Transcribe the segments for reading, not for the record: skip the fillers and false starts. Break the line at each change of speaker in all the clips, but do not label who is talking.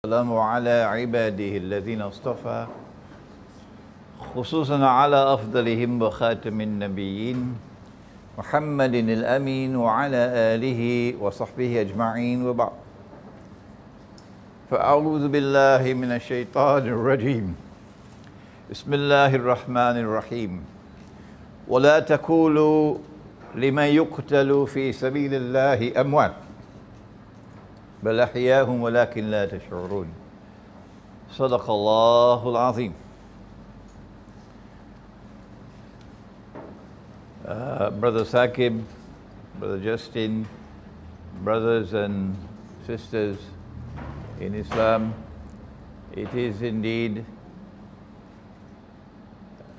السلام على عباده الذين اصطفى خصوصا على أفضلهم وخاتم النبيين محمد الأمين وعلى آله وصحبه أجمعين وبعد فأعوذ بالله من الشيطان الرجيم بسم الله الرحمن الرحيم ولا تقولوا لمن يقتل في سبيل الله أموات بل أحياء ولكن لا تشعرون صدق الله العظيم. Brother Saqib, Brother Justin, brothers and sisters in Islam, it is indeed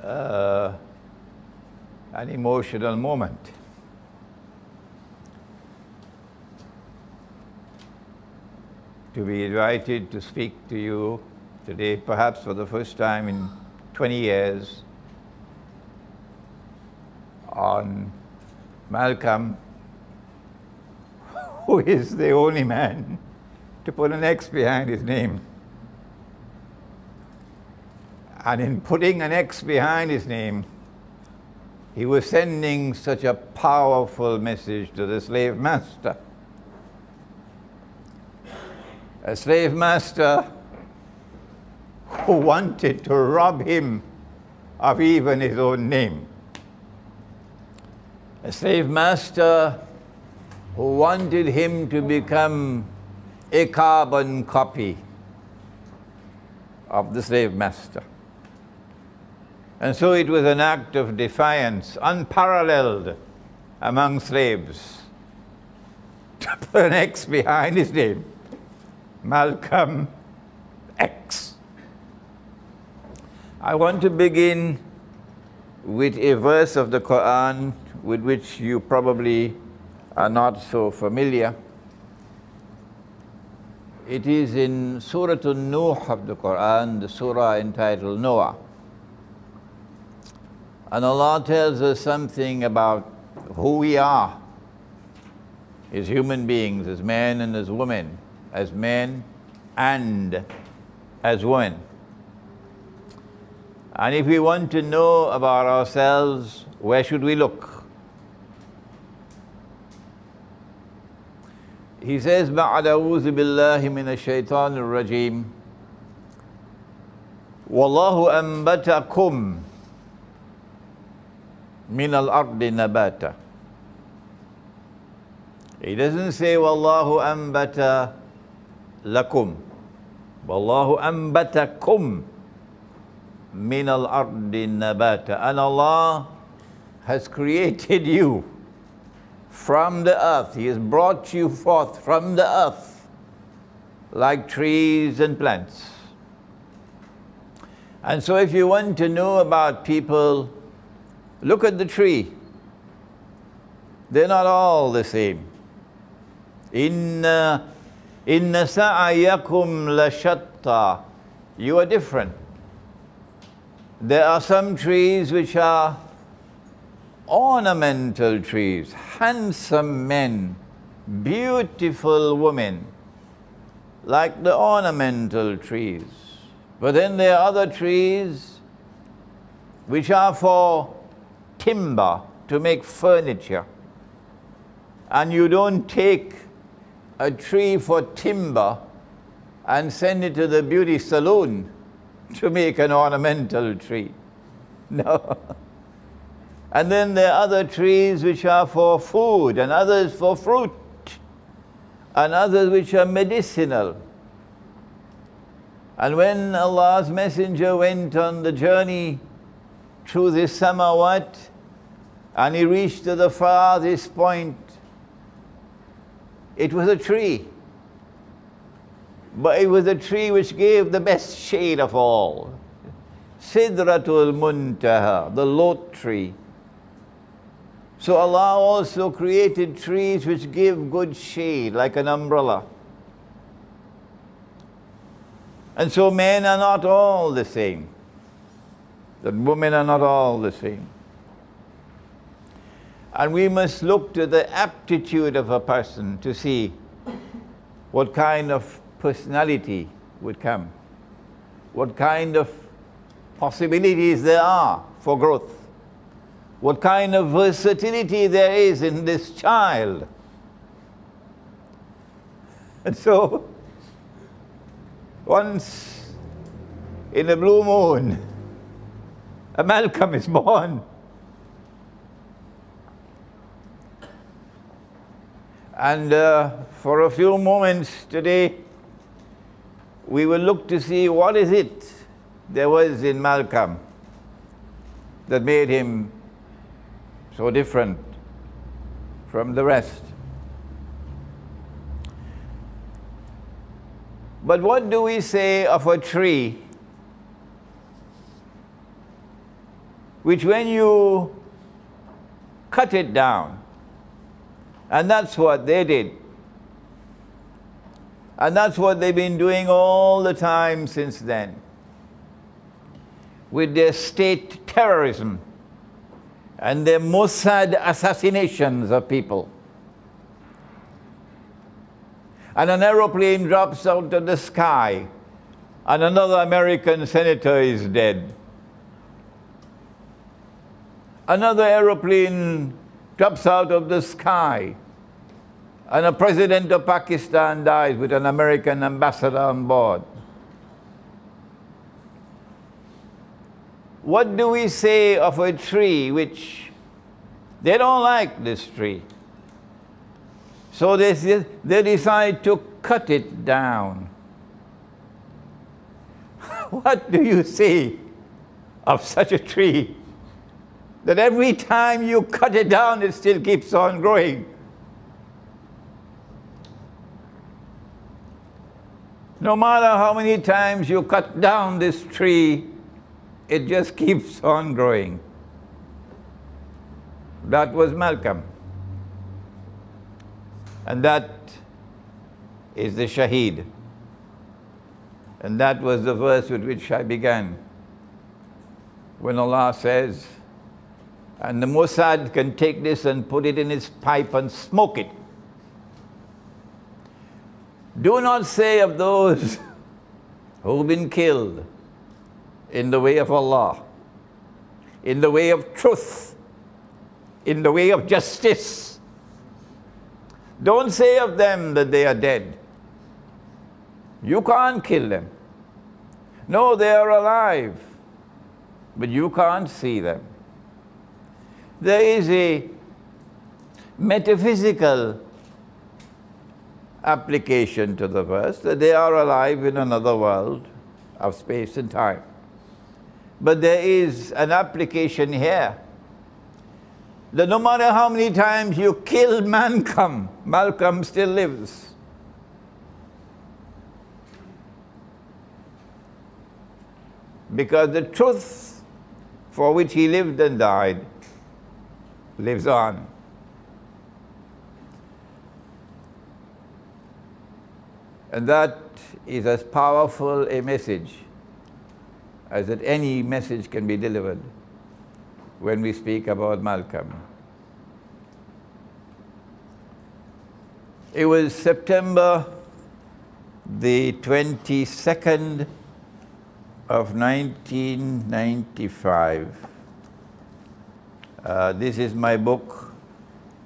an emotional moment. To be invited to speak to you today, perhaps for the first time in 20 years, on Malcolm, who is the only man to put an X behind his name. And in putting an X behind his name, he was sending such a powerful message to the slave master. A slave master who wanted to rob him of even his own name. A slave master who wanted him to become a carbon copy of the slave master. And so it was an act of defiance, unparalleled among slaves, to put an X behind his name. Malcolm X. I want to begin with a verse of the Quran with which you probably are not so familiar. It is in Surah An-Nuh of the Quran, the surah entitled Noah. And Allah tells us something about who we are as human beings, as men and as women, as men and as women. And if we want to know about ourselves, where should we look? He says, بَعْدَ أَعُوذُ بِاللَّهِ مِنَ الشَّيْطَانِ الرَّجِيمِ وَاللَّهُ أَنْبَتَكُمْ مِنَ الْأَرْضِ نَبَاتًا. He doesn't say, وَاللَّهُ أَنْبَتَ لَكُمْ. وَاللَّهُ أَنْبَتَكُمْ مِنَ الْأَرْضِ نَبَاتًا. And Allah has created you from the earth. He has brought you forth from the earth like trees and plants. And so if you want to know about people, look at the tree. They're not all the same. Inna sa'ayakum lashatta. You are different. There are some trees which are ornamental trees, handsome men, beautiful women, like the ornamental trees. But then there are other trees which are for timber, to make furniture. And you don't take a tree for timber and send it to the beauty salon to make an ornamental tree. No. And then there are other trees which are for food, and others for fruit, and others which are medicinal. And when Allah's Messenger went on the journey through this samawat, and he reached to the farthest point, it was a tree. But it was a tree which gave the best shade of all. Sidratul Muntaha, the lot tree. So Allah also created trees which give good shade, like an umbrella. And so men are not all the same. That women are not all the same. And we must look to the aptitude of a person to see what kind of personality would come, what kind of possibilities there are for growth, what kind of versatility there is in this child. And so, once in a blue moon, a Malcolm is born. And for a few moments today, we will look to see what is it there was in Malcolm that made him so different from the rest. But what do we say of a tree which, when you cut it down, and that's what they did, and that's what they've been doing all the time since then, with their state terrorism and their Mossad assassinations of people. And an aeroplane drops out of the sky, and another American senator is dead. Another aeroplane drops out of the sky, and a president of Pakistan dies with an American ambassador on board. What do we say of a tree which they don't like this tree? So they decide to cut it down. What do you say of such a tree that every time you cut it down, it still keeps on growing? No matter how many times you cut down this tree, it just keeps on growing. That was Malcolm. And that is the Shaheed. And that was the verse with which I began. When Allah says, and the Mossad can take this and put it in his pipe and smoke it. Do not say of those who've been killed in the way of Allah, in the way of truth, in the way of justice. Don't say of them that they are dead. You can't kill them. No, they are alive, but you can't see them. There is a metaphysical application to the verse, that they are alive in another world of space and time. But there is an application here, that no matter how many times you kill Malcolm, Malcolm still lives. Because the truth for which he lived and died lives on. And that is as powerful a message as that any message can be delivered when we speak about Malcolm. It was September the 22nd of 1995. This is my book,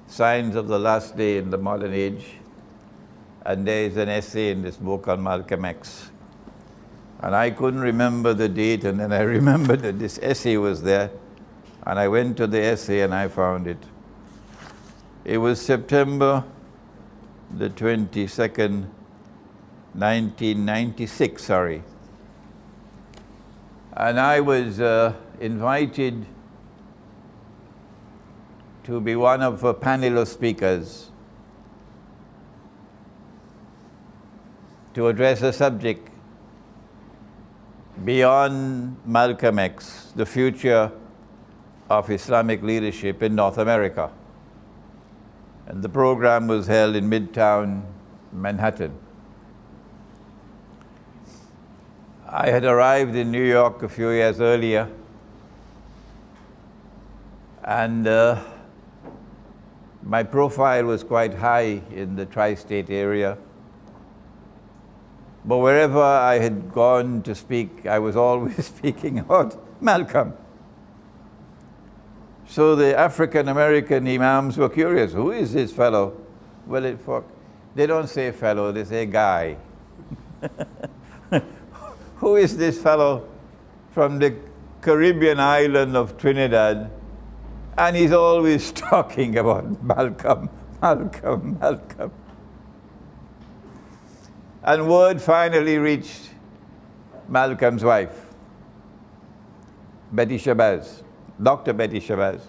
Signs of the Last Day in the Modern Age. And there is an essay in this book on Malcolm X. And I couldn't remember the date, and then I remembered that this essay was there. And I went to the essay and I found it. It was September the 22nd, 1996, sorry. And I was invited to be one of a panel of speakers to address a subject beyond Malcolm X, the future of Islamic leadership in North America. And the program was held in Midtown Manhattan. I had arrived in New York a few years earlier, and my profile was quite high in the tri-state area. But wherever I had gone to speak, I was always speaking about Malcolm. So the African American imams were curious. Who is this fellow? Well, they don't say fellow, they say guy. Who is this fellow from the Caribbean island of Trinidad? And he's always talking about Malcolm, Malcolm, Malcolm. And word finally reached Malcolm's wife, Betty Shabazz, Dr. Betty Shabazz.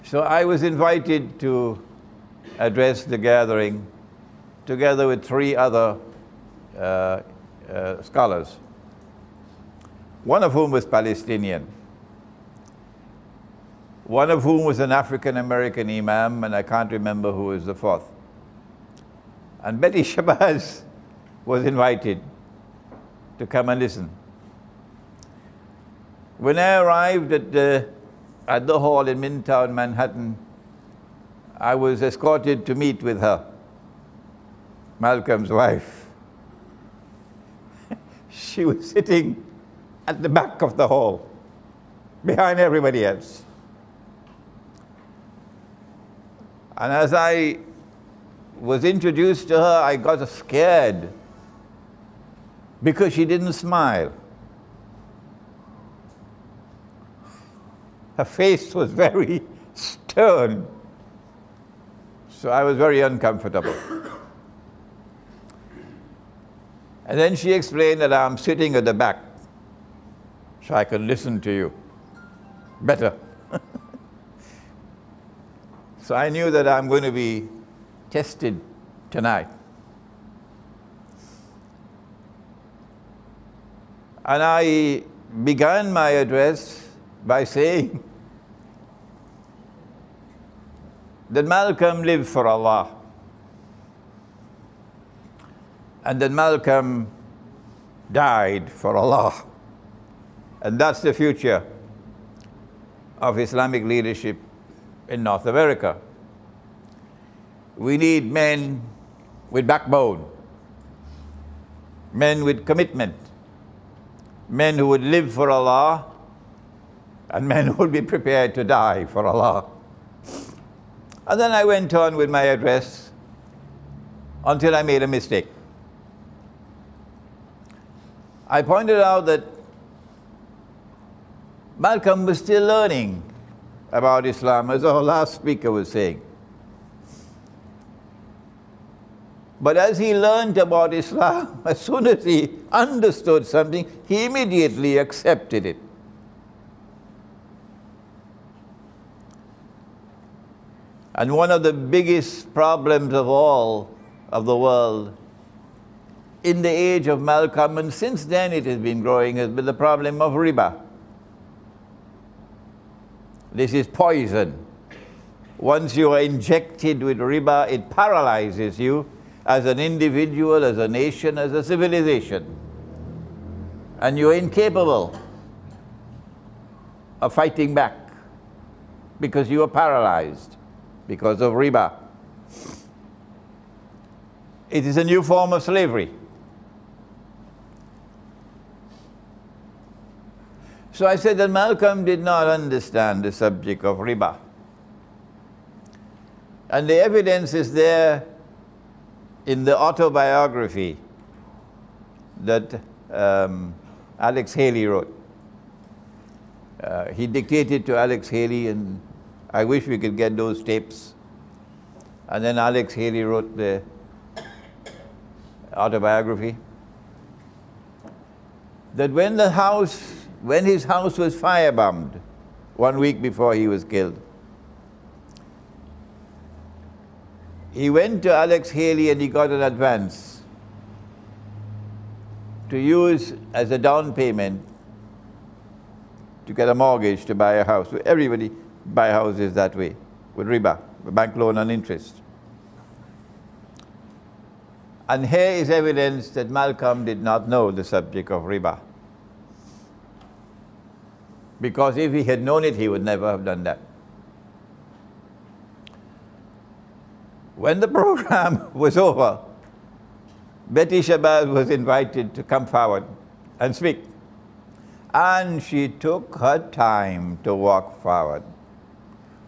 So I was invited to address the gathering together with 3 other scholars, one of whom was Palestinian, one of whom was an African-American imam, and I can't remember who was the 4th. And Betty Shabazz was invited to come and listen. When I arrived at the hall in Midtown, Manhattan, I was escorted to meet with her, Malcolm's wife. She was sitting at the back of the hall, behind everybody else. And as I was introduced to her, I got scared because she didn't smile. Her face was very stern. So I was very uncomfortable. And then she explained that I'm sitting at the back so I can listen to you better. So I knew that I'm going to be tested tonight. And I began my address by saying that Malcolm lived for Allah, and that Malcolm died for Allah. And that's the future of Islamic leadership in North America. We need men with backbone, men with commitment, men who would live for Allah, and men who would be prepared to die for Allah. And then I went on with my address until I made a mistake. I pointed out that Malcolm was still learning about Islam, as our last speaker was saying. But as he learned about Islam, as soon as he understood something, he immediately accepted it. And one of the biggest problems of all of the world in the age of Malcolm, and since then it has been growing, has been the problem of riba. This is poison. Once you are injected with riba, it paralyzes you as an individual, as a nation, as a civilization. And you're incapable of fighting back because you are paralyzed because of riba. It is a new form of slavery. So I said that Malcolm did not understand the subject of riba. And the evidence is there in the autobiography that Alex Haley wrote. He dictated to Alex Haley, and I wish we could get those tapes. And then Alex Haley wrote the autobiography. That when his house was firebombed 1 week before he was killed, he went to Alex Haley and he got an advance to use as a down payment to get a mortgage to buy a house. Everybody buy houses that way, with riba, with bank loan and interest. And here is evidence that Malcolm did not know the subject of riba. Because if he had known it, he would never have done that. When the program was over, Betty Shabazz was invited to come forward and speak. And she took her time to walk forward.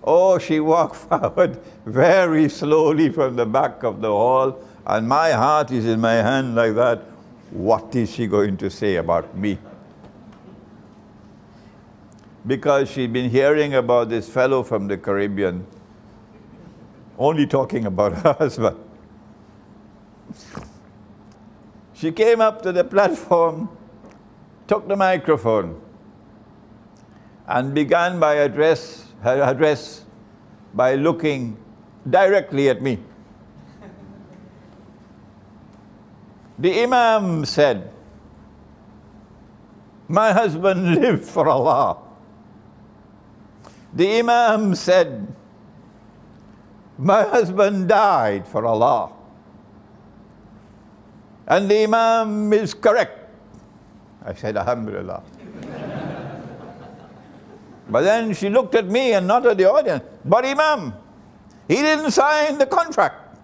Oh, she walked forward very slowly from the back of the hall, and my heart is in my hand like that. What is she going to say about me? Because she'd been hearing about this fellow from the Caribbean, only talking about her husband. She came up to the platform, took the microphone, and began by her address by looking directly at me. The Imam said, "My husband lived for Allah." The Imam said, "My husband died for Allah." And the Imam is correct. I said, Alhamdulillah. But then she looked at me and not at the audience. "But Imam, he didn't sign the contract."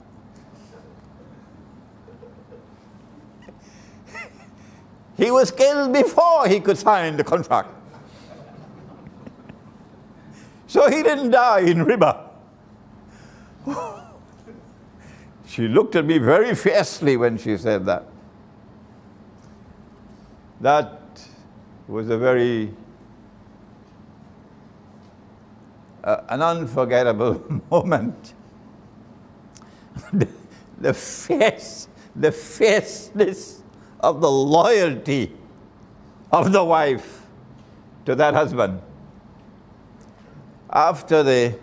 He was killed before he could sign the contract. So he didn't die in riba. She looked at me very fiercely when she said that. That was a very an unforgettable moment. The fierceness of the loyalty of the wife to that husband. After the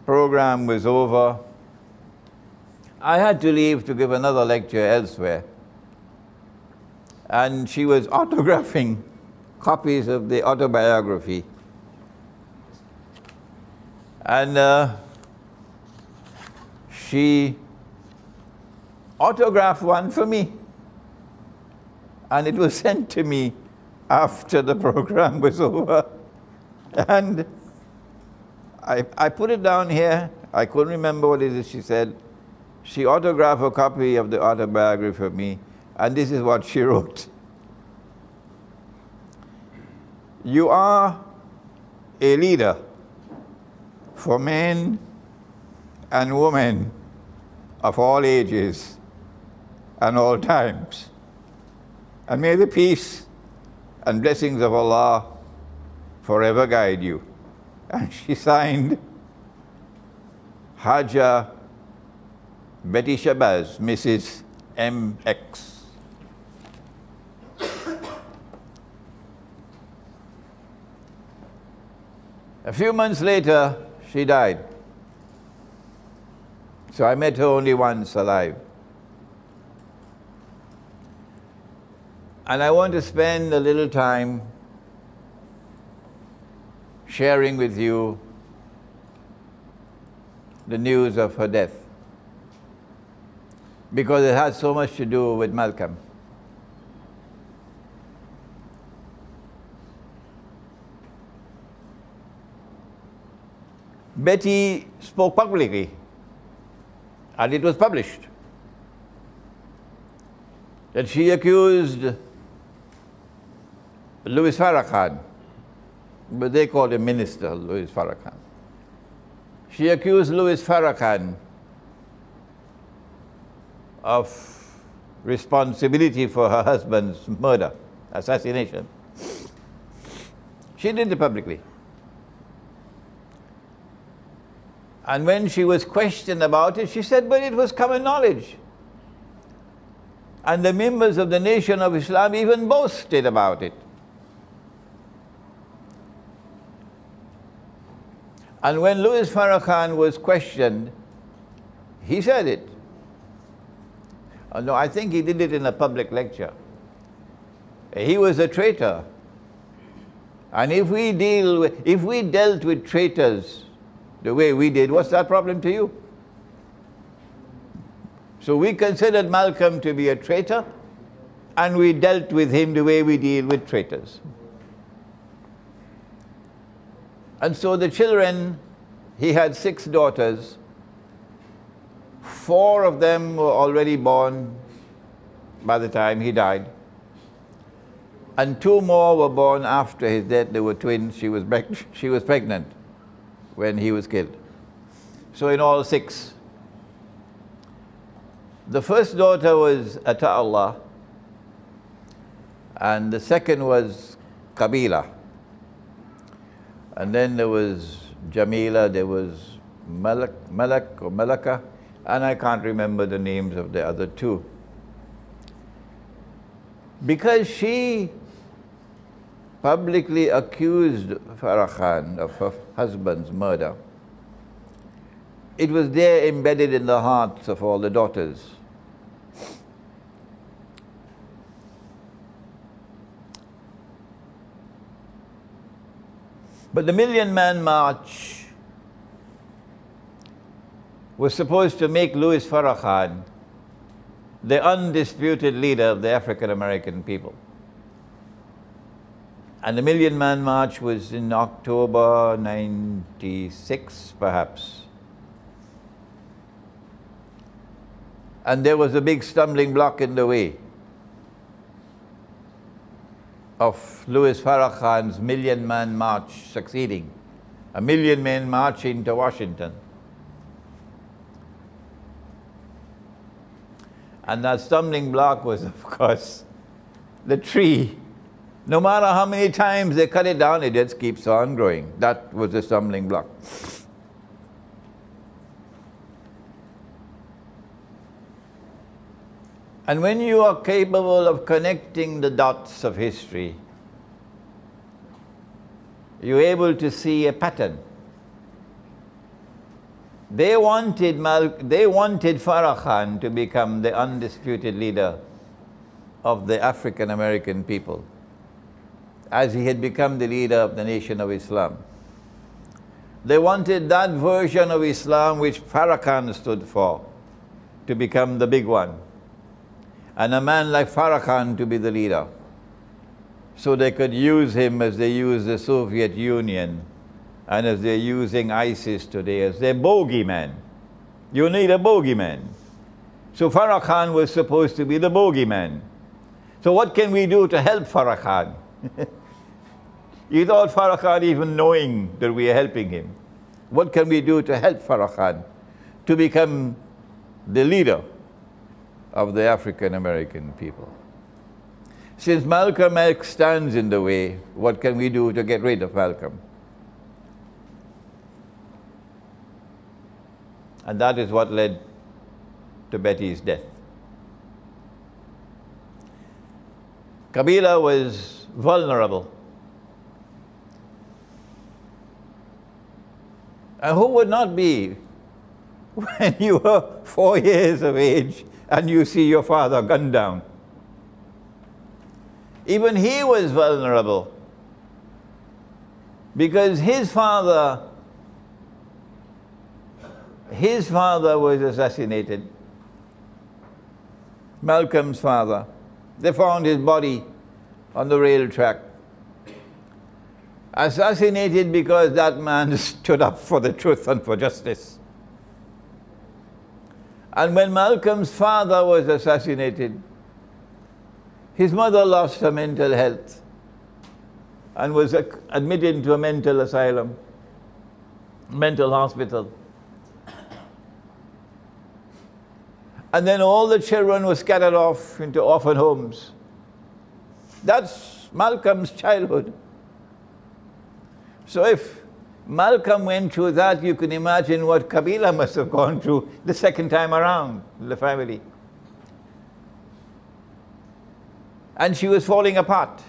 program was over, I had to leave to give another lecture elsewhere. And she was autographing copies of the autobiography. And she autographed one for me. And it was sent to me after the program was over. And I put it down here. I couldn't remember what it is she said. She autographed a copy of the autobiography for me, and this is what she wrote. "You are a leader for men and women of all ages and all times. And may the peace and blessings of Allah forever guide you." And she signed Haja Betty Shabazz, Mrs. M.X. A few months later, she died. So I met her only once alive. And I want to spend a little time sharing with you the news of her death, because it has so much to do with Malcolm. Betty spoke publicly, and it was published, that she accused Louis Farrakhan, but they called him Minister Louis Farrakhan. She accused Louis Farrakhan of responsibility for her husband's murder, assassination. She did it publicly. And when she was questioned about it, she said, but it was common knowledge. And the members of the Nation of Islam even boasted about it. And when Louis Farrakhan was questioned, he said it. No, I think he did it in a public lecture. He was a traitor. And if we dealt with traitors the way we did, what's that problem to you? So we considered Malcolm to be a traitor, and we dealt with him the way we deal with traitors. And so the children, he had 6 daughters, 4 of them were already born by the time he died. And 2 more were born after his death. They were twins. She was pregnant when he was killed. So in all 6. The first daughter was Ata'Allah, and the second was Qabila. And then there was Jamila, there was Malak or Malaka, and I can't remember the names of the other 2. Because she publicly accused Farah Khan of her husband's murder, it was there embedded in the hearts of all the daughters. But the Million-Man March was supposed to make Louis Farah Khan the undisputed leader of the African American people. And the Million-Man March was in October 96, perhaps. And there was a big stumbling block in the way of Louis Farah Khan's Million-Man March succeeding. A million men marching to Washington. And that stumbling block was, of course, the tree. No matter how many times they cut it down, it just keeps on growing. That was the stumbling block. And when you are capable of connecting the dots of history, you're able to see a pattern. They wanted Farah Khan to become the undisputed leader of the African American people, as he had become the leader of the Nation of Islam. They wanted that version of Islam which Farah Khan stood for to become the big one, and a man like Farah Khan to be the leader, so they could use him as they used the Soviet Union and as they're using ISIS today as their bogeyman. You need a bogeyman. So Farah Khan was supposed to be the bogeyman. So what can we do to help Farah Khan? Without Farah Khan even knowing that we are helping him. What can we do to help Farah Khan to become the leader of the African American people? Since Malcolm X stands in the way, what can we do to get rid of Malcolm? And that is what led to Betty's death. Qabila was vulnerable. And who would not be when you were 4 years of age and you see your father gunned down? Even he was vulnerable because his father was assassinated. Malcolm's father. They found his body on the rail track. Assassinated because that man stood up for the truth and for justice. And when Malcolm's father was assassinated, his mother lost her mental health and was admitted into a mental asylum, mental hospital. And then all the children were scattered off into orphan homes. That's Malcolm's childhood. So if Malcolm went through that, you can imagine what Qabila must have gone through the second time around in the family. And she was falling apart.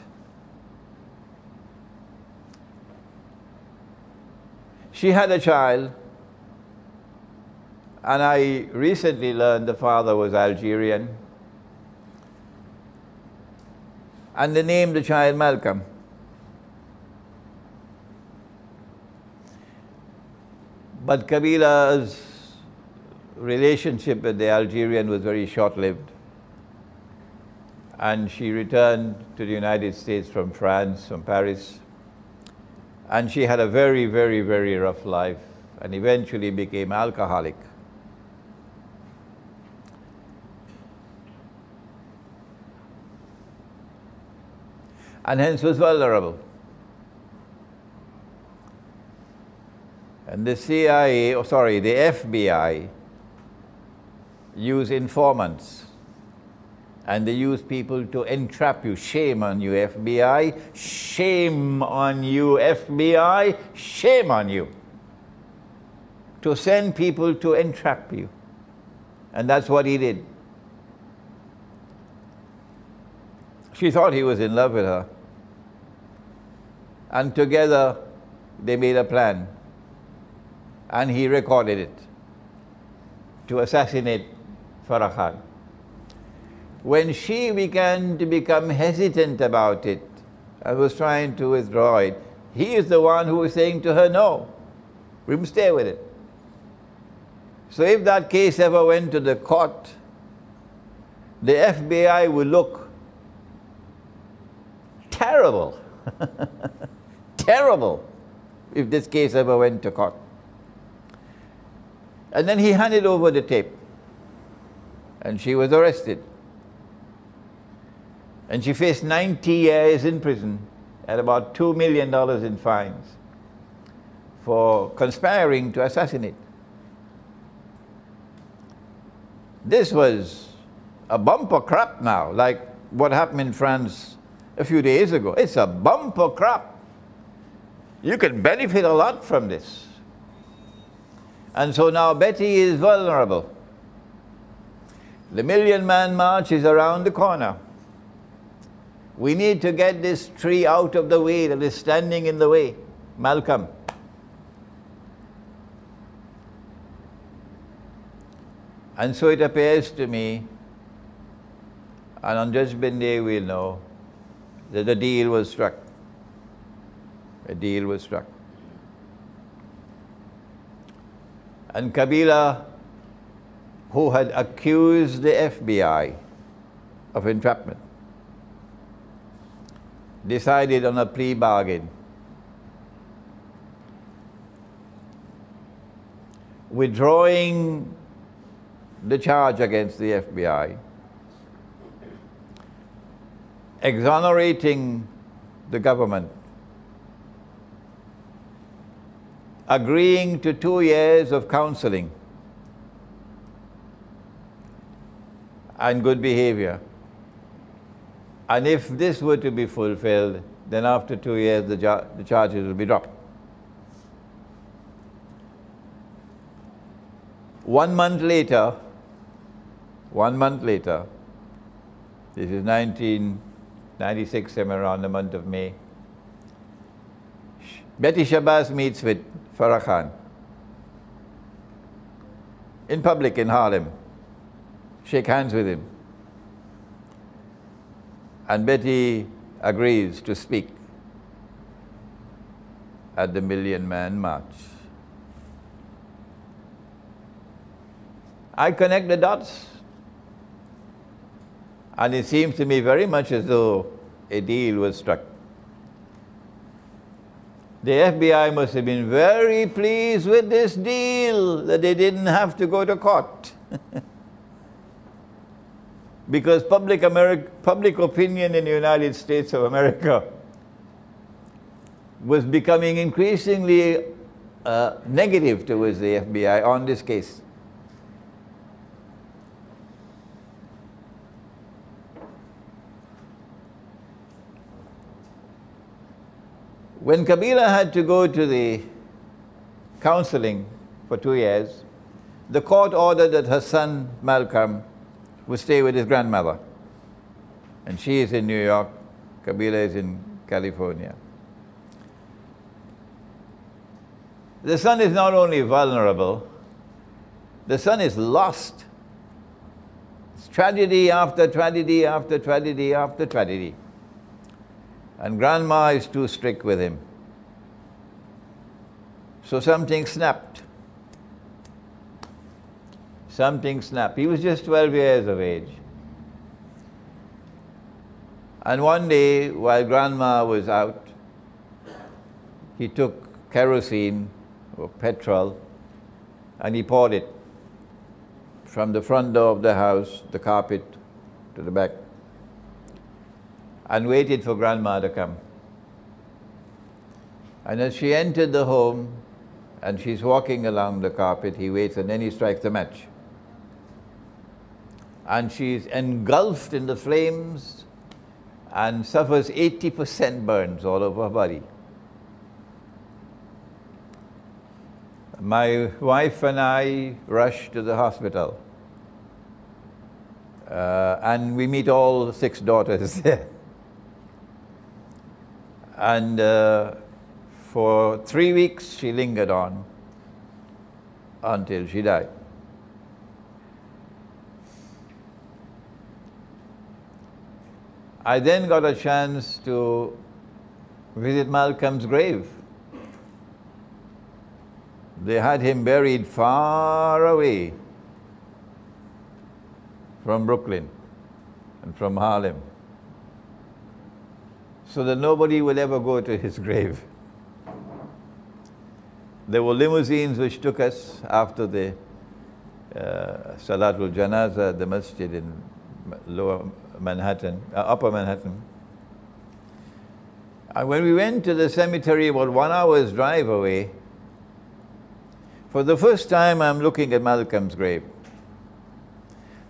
She had a child, and I recently learned the father was Algerian, and they named the child Malcolm. But Qabila's relationship with the Algerian was very short-lived. And she returned to the United States from France, from Paris. And she had a very, very, very rough life and eventually became alcoholic. and hence was vulnerable. And the CIA, the FBI, use informants, and they use people to entrap you. Shame on you, FBI. Shame on you, FBI. Shame on you. To send people to entrap you. And that's what he did. She thought he was in love with her. And together they made a plan. And he recorded it to assassinate Farah Khan. When she began to become hesitant about it and was trying to withdraw it, he is the one who was saying to her, no, we must stay with it. So if that case ever went to the court, the FBI would look terrible, terrible, if this case ever went to court. And then he handed over the tape, and she was arrested. And she faced 90 years in prison and about $2 million in fines for conspiring to assassinate. This was a bumper crop now, like what happened in France a few days ago. It's a bumper crop. You can benefit a lot from this. And so now Betty is vulnerable. The Million Man March is around the corner. We need to get this tree out of the way that is standing in the way. Malcolm. And so it appears to me, and on Judgment Day we'll know, that the deal was struck. A deal was struck. And Kabila, who had accused the FBI of entrapment, decided on a plea bargain, withdrawing the charge against the FBI, exonerating the government, agreeing to 2 years of counseling and good behavior. And if this were to be fulfilled, then after 2 years the charges will be dropped. 1 month later, this is 1996, somewhere around the month of May, Betty Shabazz meets with Farah Khan in public in Harlem, shake hands with him. And Betty agrees to speak at the Million Man March. I connect the dots, and it seems to me very much as though a deal was struck. The FBI must have been very pleased with this deal, that they didn't have to go to court. Because public opinion in the United States of America was becoming increasingly negative towards the FBI on this case. When Kabila had to go to the counseling for 2 years, the court ordered that her son, Malcolm, would stay with his grandmother. And she is in New York, Kabila is in California. The son is not only vulnerable, the son is lost. It's tragedy after tragedy after tragedy after tragedy. And grandma is too strict with him. So something snapped. Something snapped. He was just 12 years of age. And one day, while grandma was out, he took kerosene or petrol and he poured it from the front door of the house, the carpet, to the back. and waited for Grandma to come. And as she entered the home and she's walking along the carpet, he waits and then he strikes the match. And she's engulfed in the flames and suffers 80% burns all over her body. My wife and I rush to the hospital. And we meet all 6 daughters there. And for 3 weeks she lingered on until she died. I then got a chance to visit Malcolm's grave. They had him buried far away from Brooklyn and from Harlem, so that nobody will ever go to his grave. There were limousines which took us after the Salatul Janaza at the masjid in Lower Manhattan, Upper Manhattan. And when we went to the cemetery about 1 hour's drive away, for the first time I'm looking at Malcolm's grave.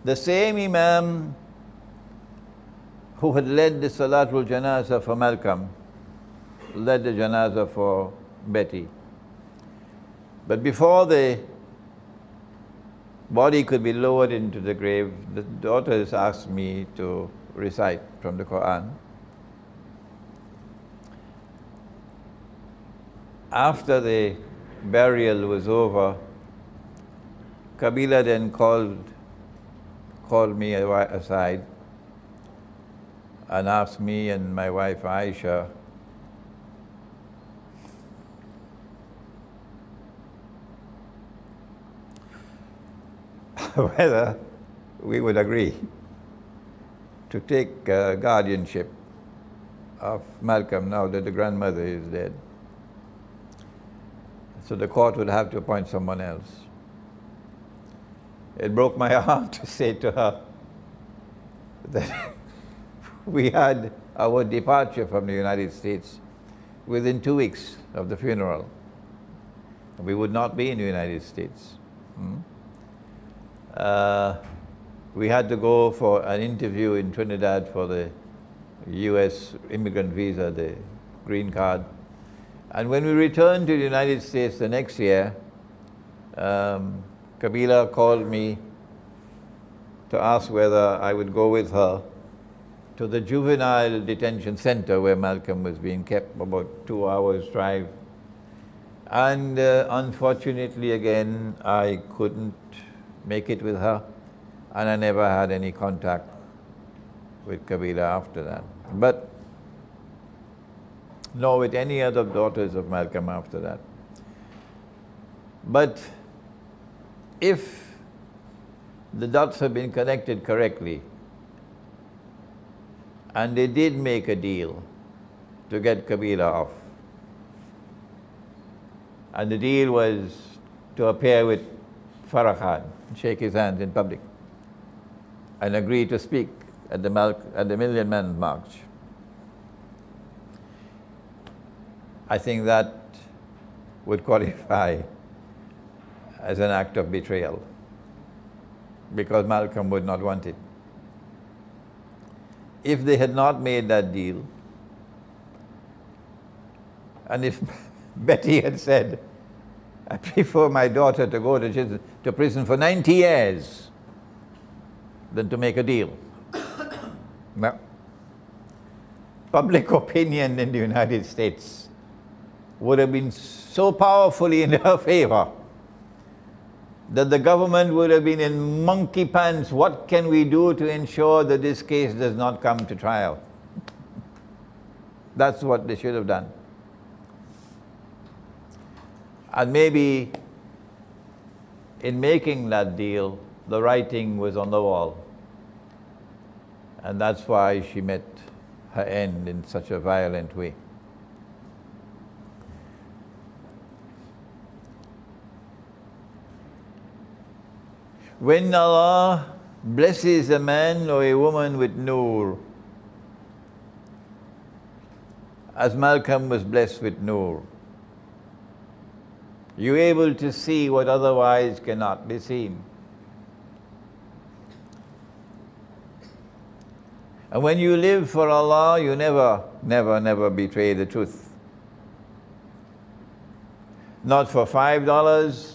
The same Imam who had led the Salatul Janaza for Malcolm led the Janaza for Betty. But before the body could be lowered into the grave, the daughters asked me to recite from the Quran. After the burial was over, Kabila then called me aside and asked me and my wife Aisha whether we would agree to take guardianship of Malcolm now that the grandmother is dead. So the court would have to appoint someone else. It broke my heart to say to her that we had our departure from the United States within 2 weeks of the funeral. We would not be in the United States. We had to go for an interview in Trinidad for the US immigrant visa, the green card. And when we returned to the United States the next year, Kabila called me to ask whether I would go with her to the juvenile detention center where Malcolm was being kept, about 2 hours drive. And unfortunately again, I couldn't make it with her, and I never had any contact with Kabila after that. But nor with any other daughters of Malcolm after that. But if the dots have been connected correctly, and they did make a deal to get Kabila off, and the deal was to appear with Farah Khan, shake his hands in public, and agree to speak at the Million Man March, I think that would qualify as an act of betrayal, because Malcolm would not want it. If they had not made that deal, and if Betty had said, I prefer my daughter to go to prison for 90 years than to make a deal. Now, public opinion in the United States would have been so powerfully in her favor that the government would have been in monkey pants. What can we do to ensure that this case does not come to trial? That's what they should have done. And maybe in making that deal, the writing was on the wall. And that's why she met her end in such a violent way. When Allah blesses a man or a woman with nur, as Malcolm was blessed with Noor. You're able to see what otherwise cannot be seen. And when you live for Allah, you never betray the truth. Not for $5,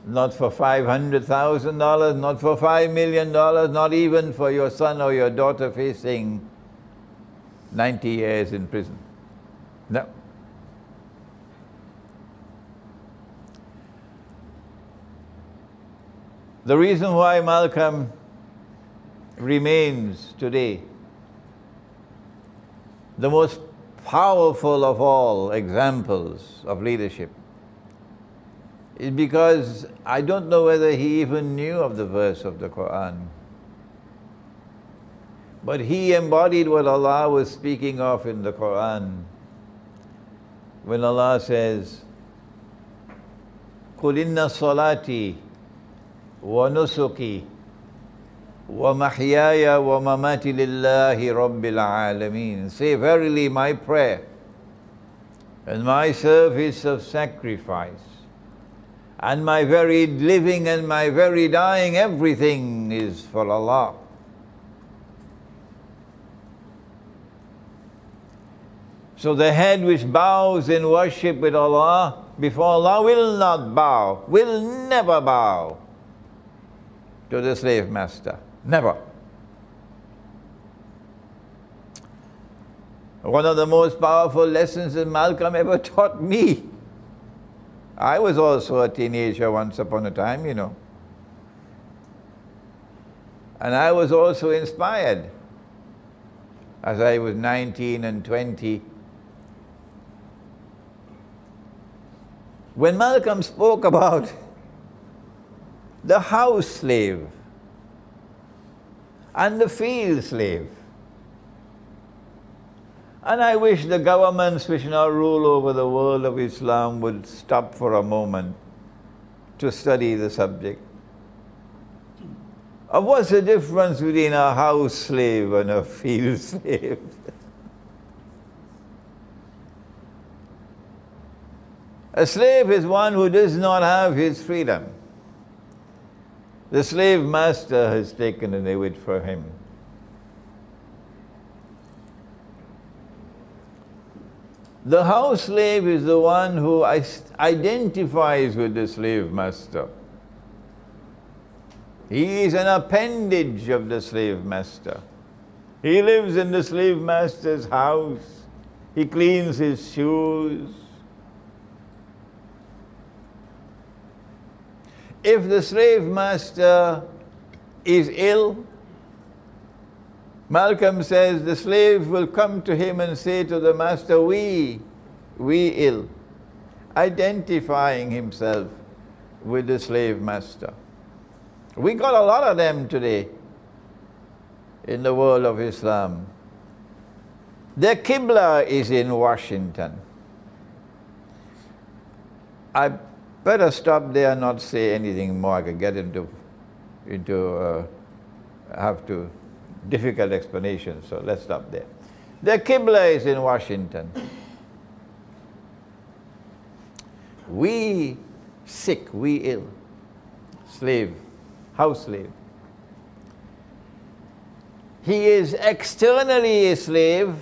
not for $500,000, not for $5 million, not even for your son or your daughter facing 90 years in prison. No. The reason why Malcolm remains today the most powerful of all examples of leadership is because I don't know whether he even knew of the verse of the Quran, but he embodied what Allah was speaking of in the Quran when Allah says, قُلْ إِنَّ صَلَاتِي وَنُسُكِي وَمَحْيَايَ وَمَمَاتِي لِلَّهِ رَبِّ الْعَالَمِينَ. Say, verily my prayer and my service of sacrifice and my very living and my very dying, everything is for Allah. So the head which bows in worship with Allah, before Allah, will not bow, will never bow to the slave master. Never. One of the most powerful lessons that Malcolm ever taught me. I was also a teenager once upon a time, you know. And I was also inspired as I was 19 and 20. When Malcolm spoke about the house slave and the field slave, and I wish the governments which now rule over the world of Islam would stop for a moment to study the subject of what's the difference between a house slave and a field slave. A slave is one who does not have his freedom. The slave master has taken it away for him. The house slave is the one who identifies with the slave master. He is an appendage of the slave master. He lives in the slave master's house. He cleans his shoes. If the slave master is ill, Malcolm says the slave will come to him and say to the master, we ill, identifying himself with the slave master. We got a lot of them today in the world of Islam. Their Qibla is in Washington. I better stop there and not say anything more. I could get into difficult explanations, so let's stop there. Their Qibla is in Washington. We sick, we ill, slave, house slave. He is externally a slave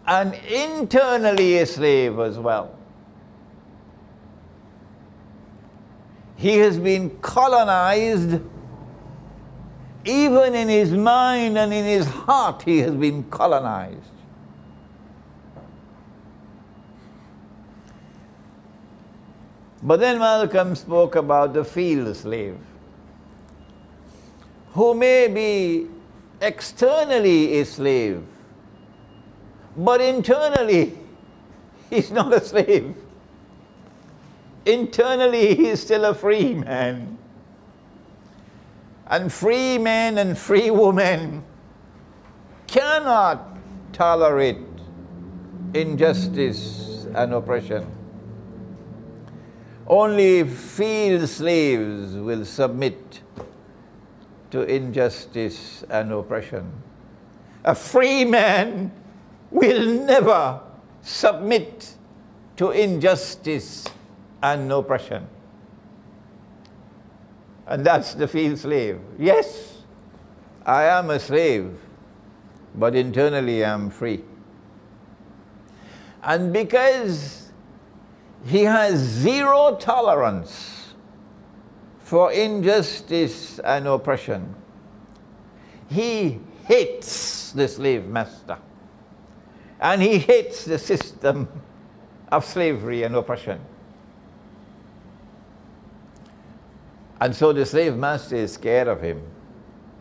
and internally a slave as well. He has been colonized. Even in his mind and in his heart, he has been colonized. But then Malcolm spoke about the field slave, who may be externally a slave, but internally he's not a slave. Internally he is still a free man. And free men and free women cannot tolerate injustice and oppression. Only field slaves will submit to injustice and oppression. A free man will never submit to injustice and oppression. And that's the field slave. Yes, I am a slave, but internally I'm free. And because he has zero tolerance for injustice and oppression, he hates the slave master. And he hates the system of slavery and oppression. And so the slave master is scared of him.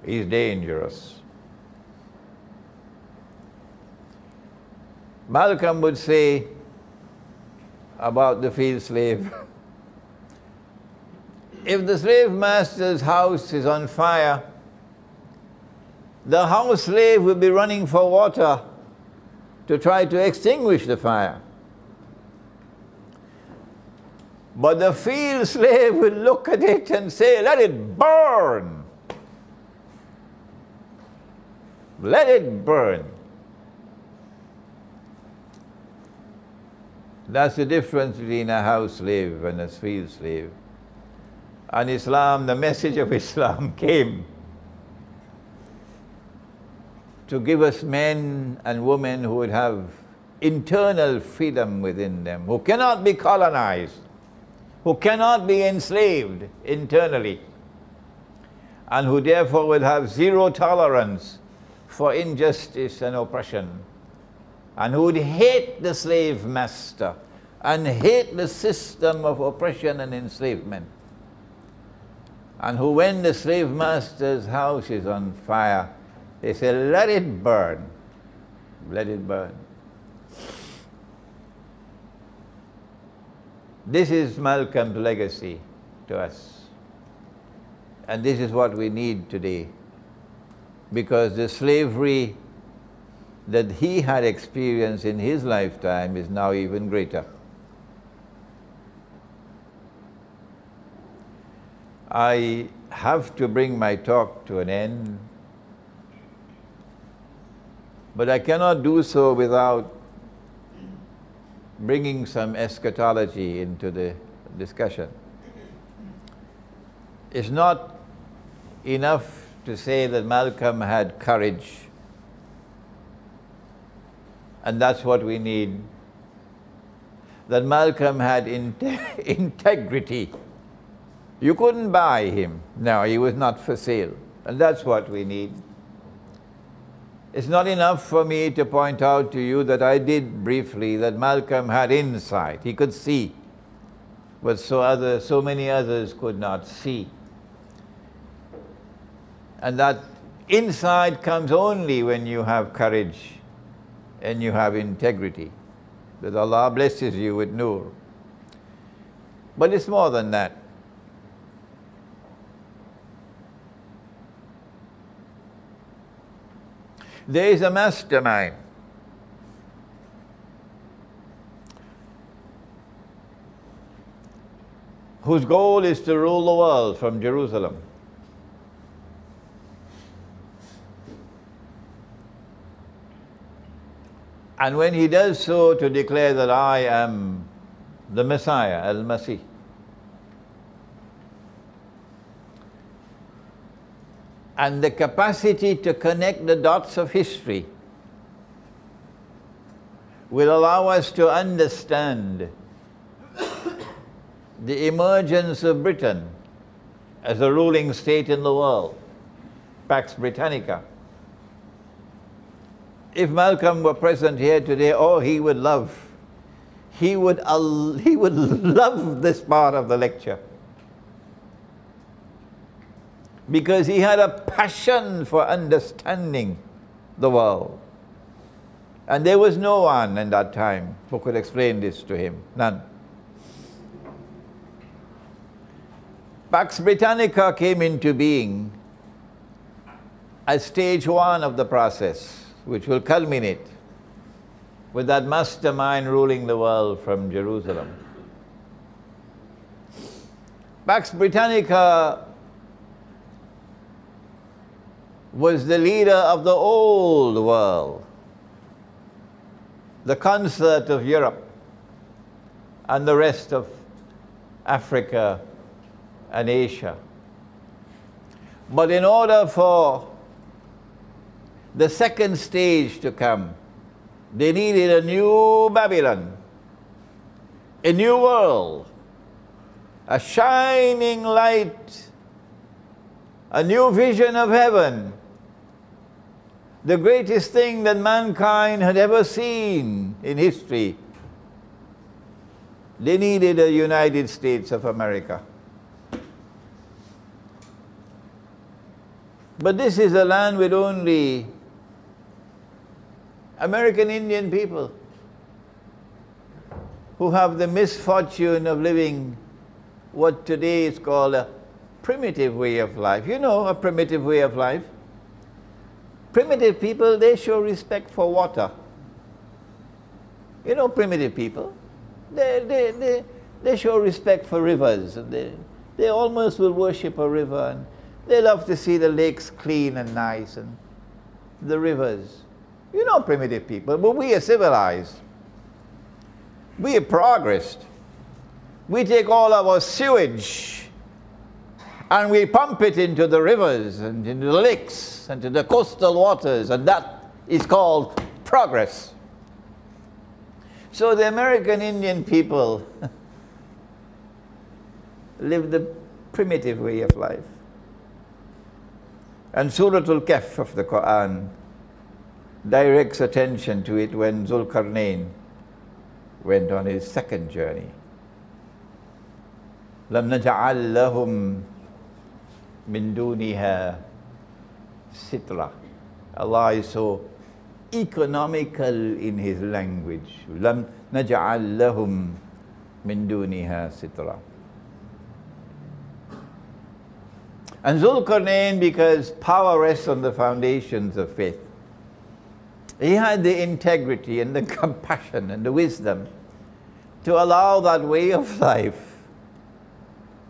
He's dangerous. Malcolm would say about the field slave, if the slave master's house is on fire, the house slave will be running for water to try to extinguish the fire. But the field slave will look at it and say, let it burn. Let it burn. That's the difference between a house slave and a field slave. And Islam, the message of Islam came to give us men and women who would have internal freedom within them, who cannot be colonized, who cannot be enslaved internally, and who therefore would have zero tolerance for injustice and oppression, and who would hate the slave master and hate the system of oppression and enslavement, and who, when the slave master's house is on fire, they say, let it burn, let it burn. This is Malcolm's legacy to us. And this is what we need today. Because the slavery that he had experienced in his lifetime is now even greater. I have to bring my talk to an end, but I cannot do so without bringing some eschatology into the discussion. It's not enough to say that Malcolm had courage, and that's what we need. That Malcolm had integrity. You couldn't buy him. No, he was not for sale. And that's what we need. It's not enough for me to point out to you that I did briefly that Malcolm had insight. He could see what so many others could not see. And that insight comes only when you have courage and you have integrity. That Allah blesses you with nur. But it's more than that. There is a mastermind whose goal is to rule the world from Jerusalem. And when he does so, to declare that I am the Messiah, Al-Masih. And the capacity to connect the dots of history will allow us to understand the emergence of Britain as a ruling state in the world, Pax Britannica. If Malcolm were present here today, oh, he would love this part of the lecture. Because he had a passion for understanding the world. And there was no one in that time who could explain this to him. None. Pax Britannica came into being as stage one of the process, which will culminate with that mastermind ruling the world from Jerusalem. Pax Britannica was the leader of the old world. the concert of Europe and the rest of Africa and Asia. But in order for the second stage to come, they needed a new Babylon, a new world, a shining light, a new vision of heaven, the greatest thing that mankind had ever seen in history. They needed a United States of America. But this is a land with only American Indian people who have the misfortune of living what today is called a primitive way of life. You know, a primitive way of life. Primitive people, they show respect for water. You know, primitive people, they show respect for rivers. And they almost will worship a river, and they love to see the lakes clean and nice and the rivers. You know, primitive people, but we are civilized. We have progressed. We take all our sewage and we pump it into the rivers and into the lakes and to the coastal waters, and that is called progress. So the American Indian people live the primitive way of life. And Surah Al-Kahf of the Quran directs attention to it when Zulkarnain went on his second journey. لَمْ نَجْعَلْ لَهُمْ مِن دُونِهَا سِتْرًا. Allah is so economical in His language. لَمْ نَجْعَلْ لَهُمْ مِن دُونِهَا سِتْرًا. And Zulkarnain, because power rests on the foundations of faith, he had the integrity and the compassion and the wisdom to allow that way of life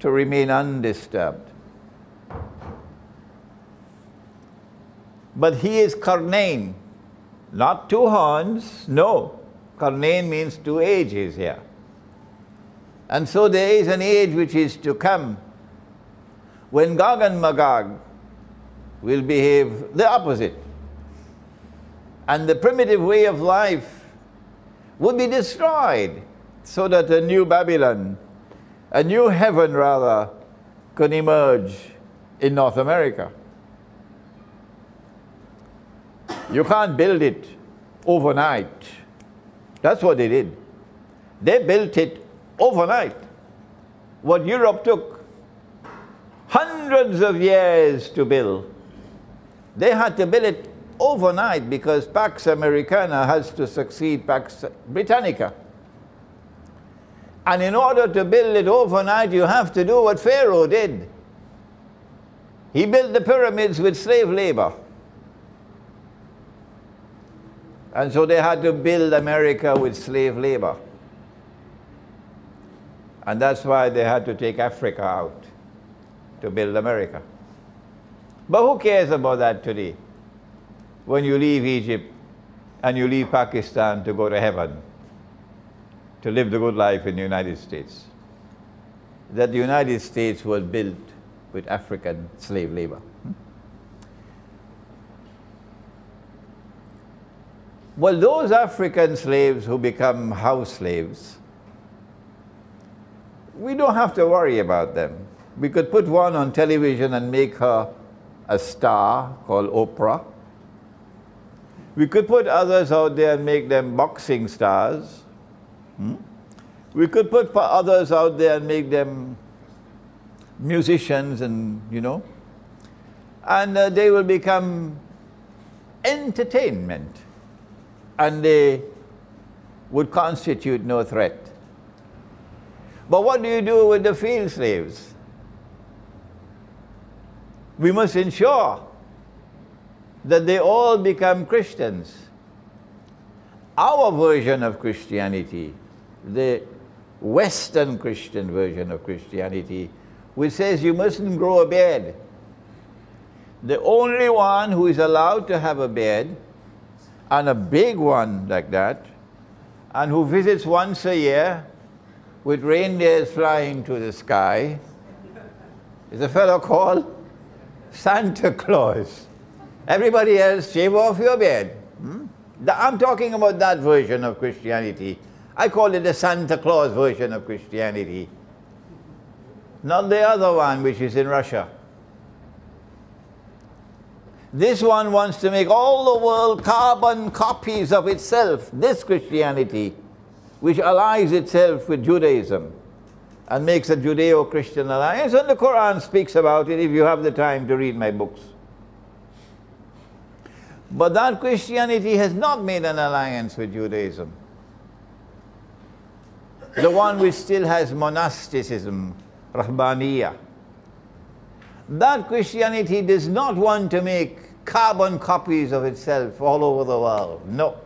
to remain undisturbed. But he is Karnain, not two horns, no. Karnain means two ages here. And so there is an age which is to come when Gog and Magog will behave the opposite. And the primitive way of life would be destroyed so that a new Babylon, a new heaven rather, could emerge in North America. You can't build it overnight. That's what they did. They built it overnight. What Europe took hundreds of years to build, they had to build it overnight because Pax Americana has to succeed Pax Britannica. And in order to build it overnight, you have to do what Pharaoh did. He built the pyramids with slave labor. And so they had to build America with slave labor. And that's why they had to take Africa out to build America. But who cares about that today? When you leave Egypt and you leave Pakistan to go to heaven, to live the good life in the United States. That the United States was built with African slave labor. Well, those African slaves who become house slaves, we don't have to worry about them. We could put one on television and make her a star called Oprah. We could put others out there and make them boxing stars. We could put others out there and make them musicians and, you know, and they will become entertainment, and they would constitute no threat. But what do you do with the field slaves? We must ensure that they all become Christians. Our version of Christianity, the Western Christian version of Christianity, which says you mustn't grow a beard. The only one who is allowed to have a beard, and a big one like that, and who visits once a year with reindeers flying to the sky is a fellow called Santa Claus. Everybody else, shave off your beard. I'm talking about that version of Christianity. I call it the Santa Claus version of Christianity. Not the other one, which is in Russia. This one wants to make all the world carbon copies of itself, this Christianity, which allies itself with Judaism and makes a Judeo-Christian alliance. And the Quran speaks about it if you have the time to read my books. But that Christianity has not made an alliance with Judaism. The one which still has monasticism, Rahbaniyah. That Christianity does not want to make carbon copies of itself all over the world. No.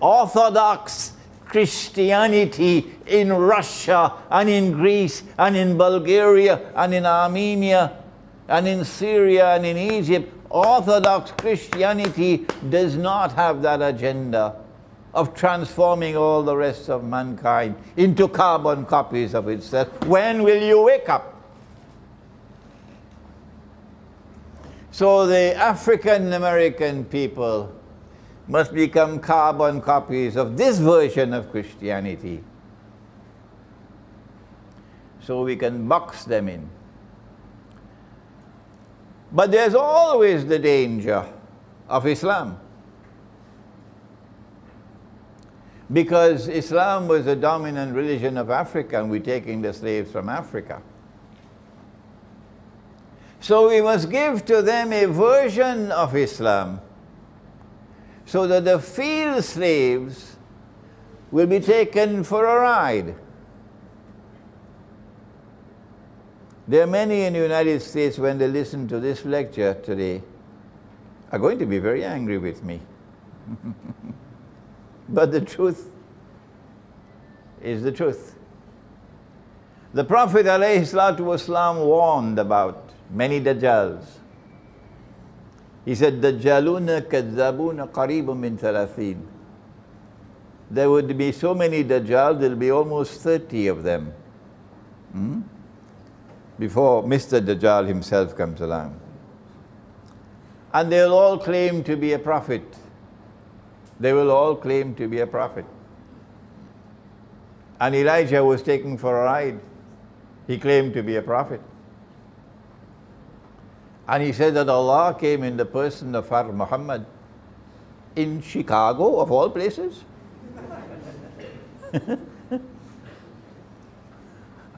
Orthodox Christianity in Russia and in Greece and in Bulgaria and in Armenia and in Syria and in Egypt, Orthodox Christianity does not have that agenda of transforming all the rest of mankind into carbon copies of itself. When will you wake up? So the African American people must become carbon copies of this version of Christianity, so we can box them in. But there's always the danger of Islam, because Islam was the dominant religion of Africa and we're taking the slaves from Africa. So we must give to them a version of Islam so that the field slaves will be taken for a ride. There are many in the United States, when they listen to this lecture today, are going to be very angry with me. But the truth is the truth. The Prophet ﷺ warned about many Dajjals. He said, Dajjaluna kadzabuna qaribun min thalathin. There would be so many Dajjal, there will be almost 30 of them. Before Mr. Dajjal himself comes along. And they'll all claim to be a prophet. They will all claim to be a prophet. And Elijah was taken for a ride. He claimed to be a prophet. And he said that Allah came in the person of our Muhammad in Chicago, of all places.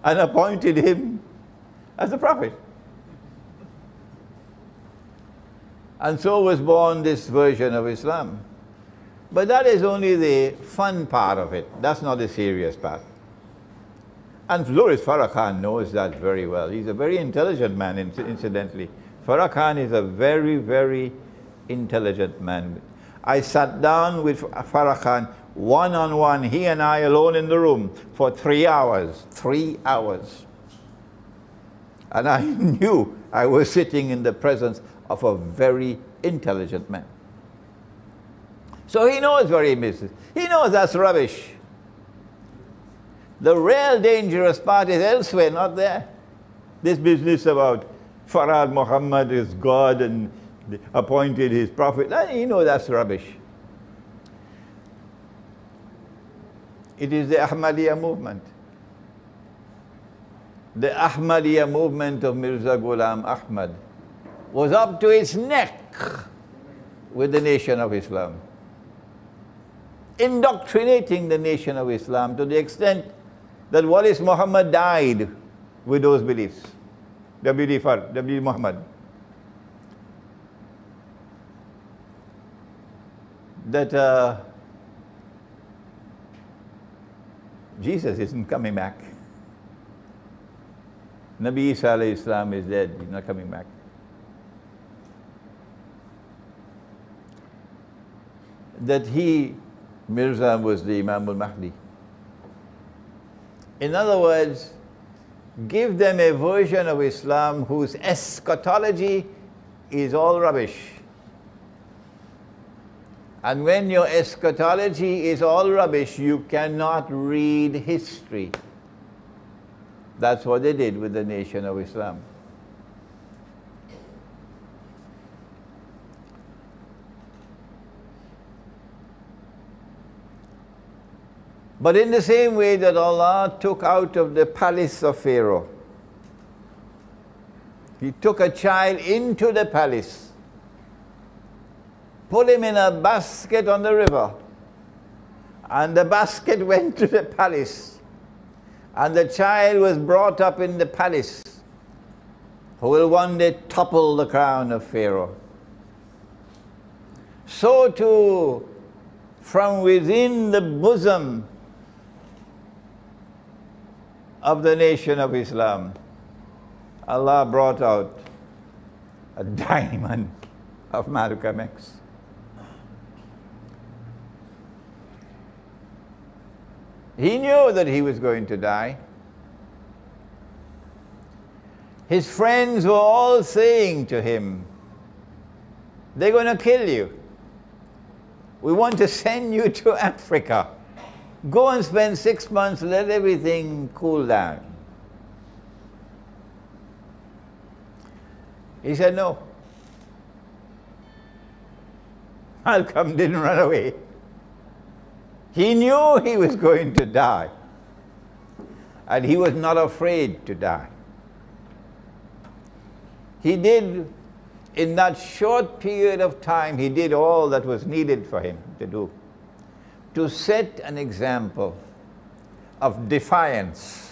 And appointed him as a prophet. And so was born this version of Islam. But that is only the fun part of it. That's not the serious part. And Louis Farrakhan knows that very well. He's a very intelligent man, incidentally. Farrakhan is a very, very intelligent man. I sat down with Farrakhan one-on-one, he and I alone in the room, for 3 hours. 3 hours. And I knew I was sitting in the presence of a very intelligent man. So he knows where he misses. He knows that's rubbish. The real dangerous part is elsewhere, not there. This business about Farad Muhammad is God and appointed his prophet, he knows that's rubbish. It is the Ahmadiyya movement. The Ahmadiyya movement of Mirza Ghulam Ahmad was up to its neck with the Nation of Islam, indoctrinating the Nation of Islam to the extent that Walis Muhammad died with those beliefs. W. Muhammad. That Jesus isn't coming back. Nabi Isa alayhi salam is dead, he's not coming back. That he, Mirza, was the Imam al-Mahdi. In other words, give them a version of Islam whose eschatology is all rubbish. And when your eschatology is all rubbish, you cannot read history. That's what they did with the Nation of Islam. But in the same way that Allah took out of the palace of Pharaoh, He took a child into the palace, put him in a basket on the river, and the basket went to the palace, and the child was brought up in the palace, who will one day topple the crown of Pharaoh. So too, from within the bosom of the Nation of Islam, Allah brought out a diamond of Malcolm X. He knew that he was going to die. His friends were all saying to him, they're going to kill you. We want to send you to Africa. Go and spend 6 months, let everything cool down. He said no. Malcolm didn't run away. He knew he was going to die. And he was not afraid to die. He did, in that short period of time, he did all that was needed for him to do. To set an example of defiance.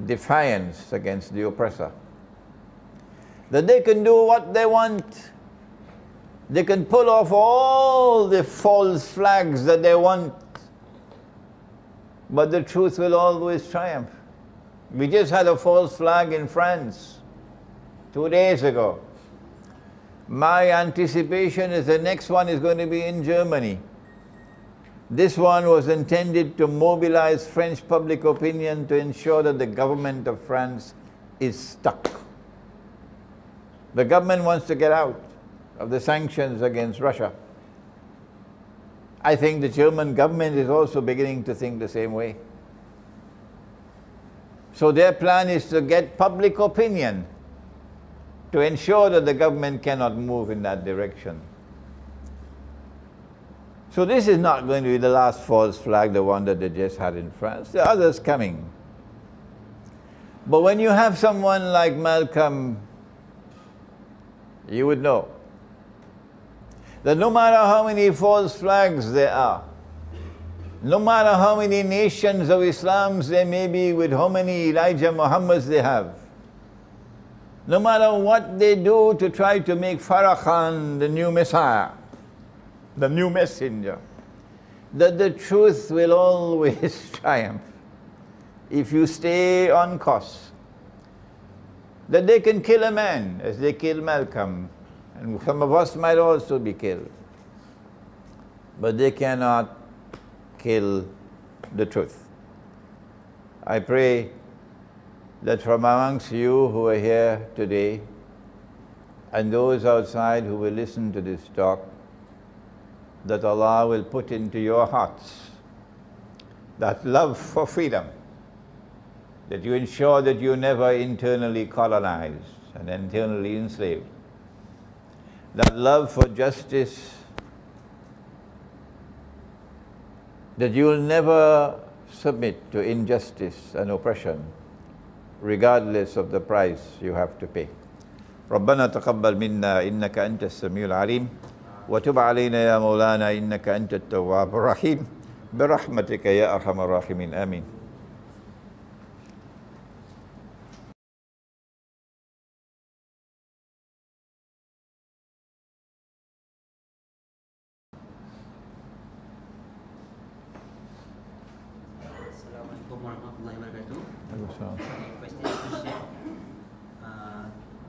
Defiance against the oppressor. That they can do what they want. They can pull off all the false flags that they want. But the truth will always triumph. We just had a false flag in France 2 days ago. My anticipation is the next one is going to be in Germany. This one was intended to mobilize French public opinion to ensure that the government of France is stuck. The government wants to get out of the sanctions against Russia. I think the German government is also beginning to think the same way. So their plan is to get public opinion to ensure that the government cannot move in that direction. So this is not going to be the last false flag, the one that they just had in France. There are others coming. But when you have someone like Malcolm, you would know that no matter how many false flags there are, no matter how many nations of Islams there may be, with how many Elijah Muhammads they have, no matter what they do to try to make Farah Khan the new Messiah, the new messenger, that the truth will always triumph if you stay on course. That they can kill a man as they killed Malcolm, and some of us might also be killed, but they cannot kill the truth. I pray that from amongst you who are here today and those outside who will listen to this talk, that Allah will put into your hearts that love for freedom, that you ensure that you never internally colonized and internally enslaved, that love for justice, that you will never submit to injustice and oppression, regardless of the price you have to pay. ربنا تقبل منا إنك أنت السميع العليم وتب علينا يا مولانا إنك أنت التواب الرحيم برحمتك يا أرحم الراحمين آمين.
Assalamualaikum warahmatullahi wabarakatuh. Question to Sheikh,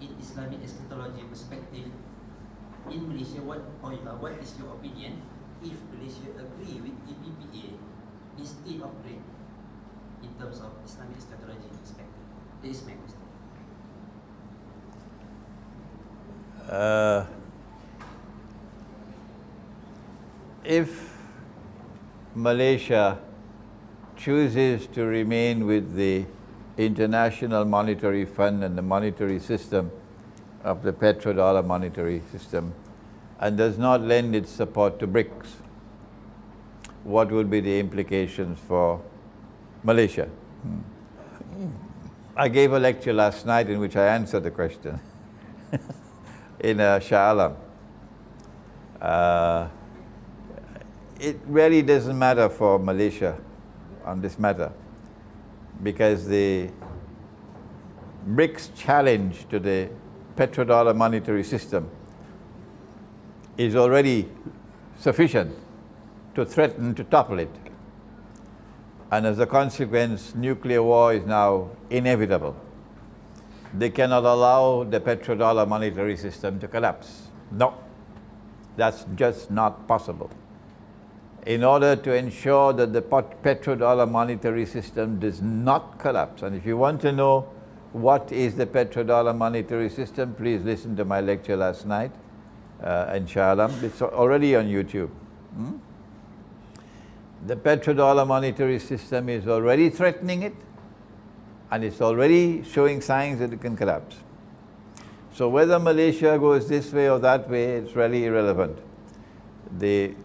in Islamic eschatology perspective, in Malaysia, what is your opinion if Malaysia agree with TPPA instead of break in terms of Islamic eschatology perspective? This is my question.
if Malaysia chooses to remain with the International Monetary Fund and the monetary system of the petrodollar monetary system and does not lend its support to BRICS, what will be the implications for Malaysia? I gave a lecture last night in which I answered the question in Shah Alam. It really doesn't matter for Malaysia on this matter, because the BRICS challenge to the petrodollar monetary system is already sufficient to threaten to topple it. And as a consequence, nuclear war is now inevitable. They cannot allow the petrodollar monetary system to collapse. No, that's just not possible. In order to ensure that the petrodollar monetary system does not collapse, and if you want to know what is the petrodollar monetary system, please listen to my lecture last night in Shah Alam. It's already on YouTube. The petrodollar monetary system is already threatening it, and it's already showing signs that it can collapse. So whether Malaysia goes this way or that way, it's really irrelevant. The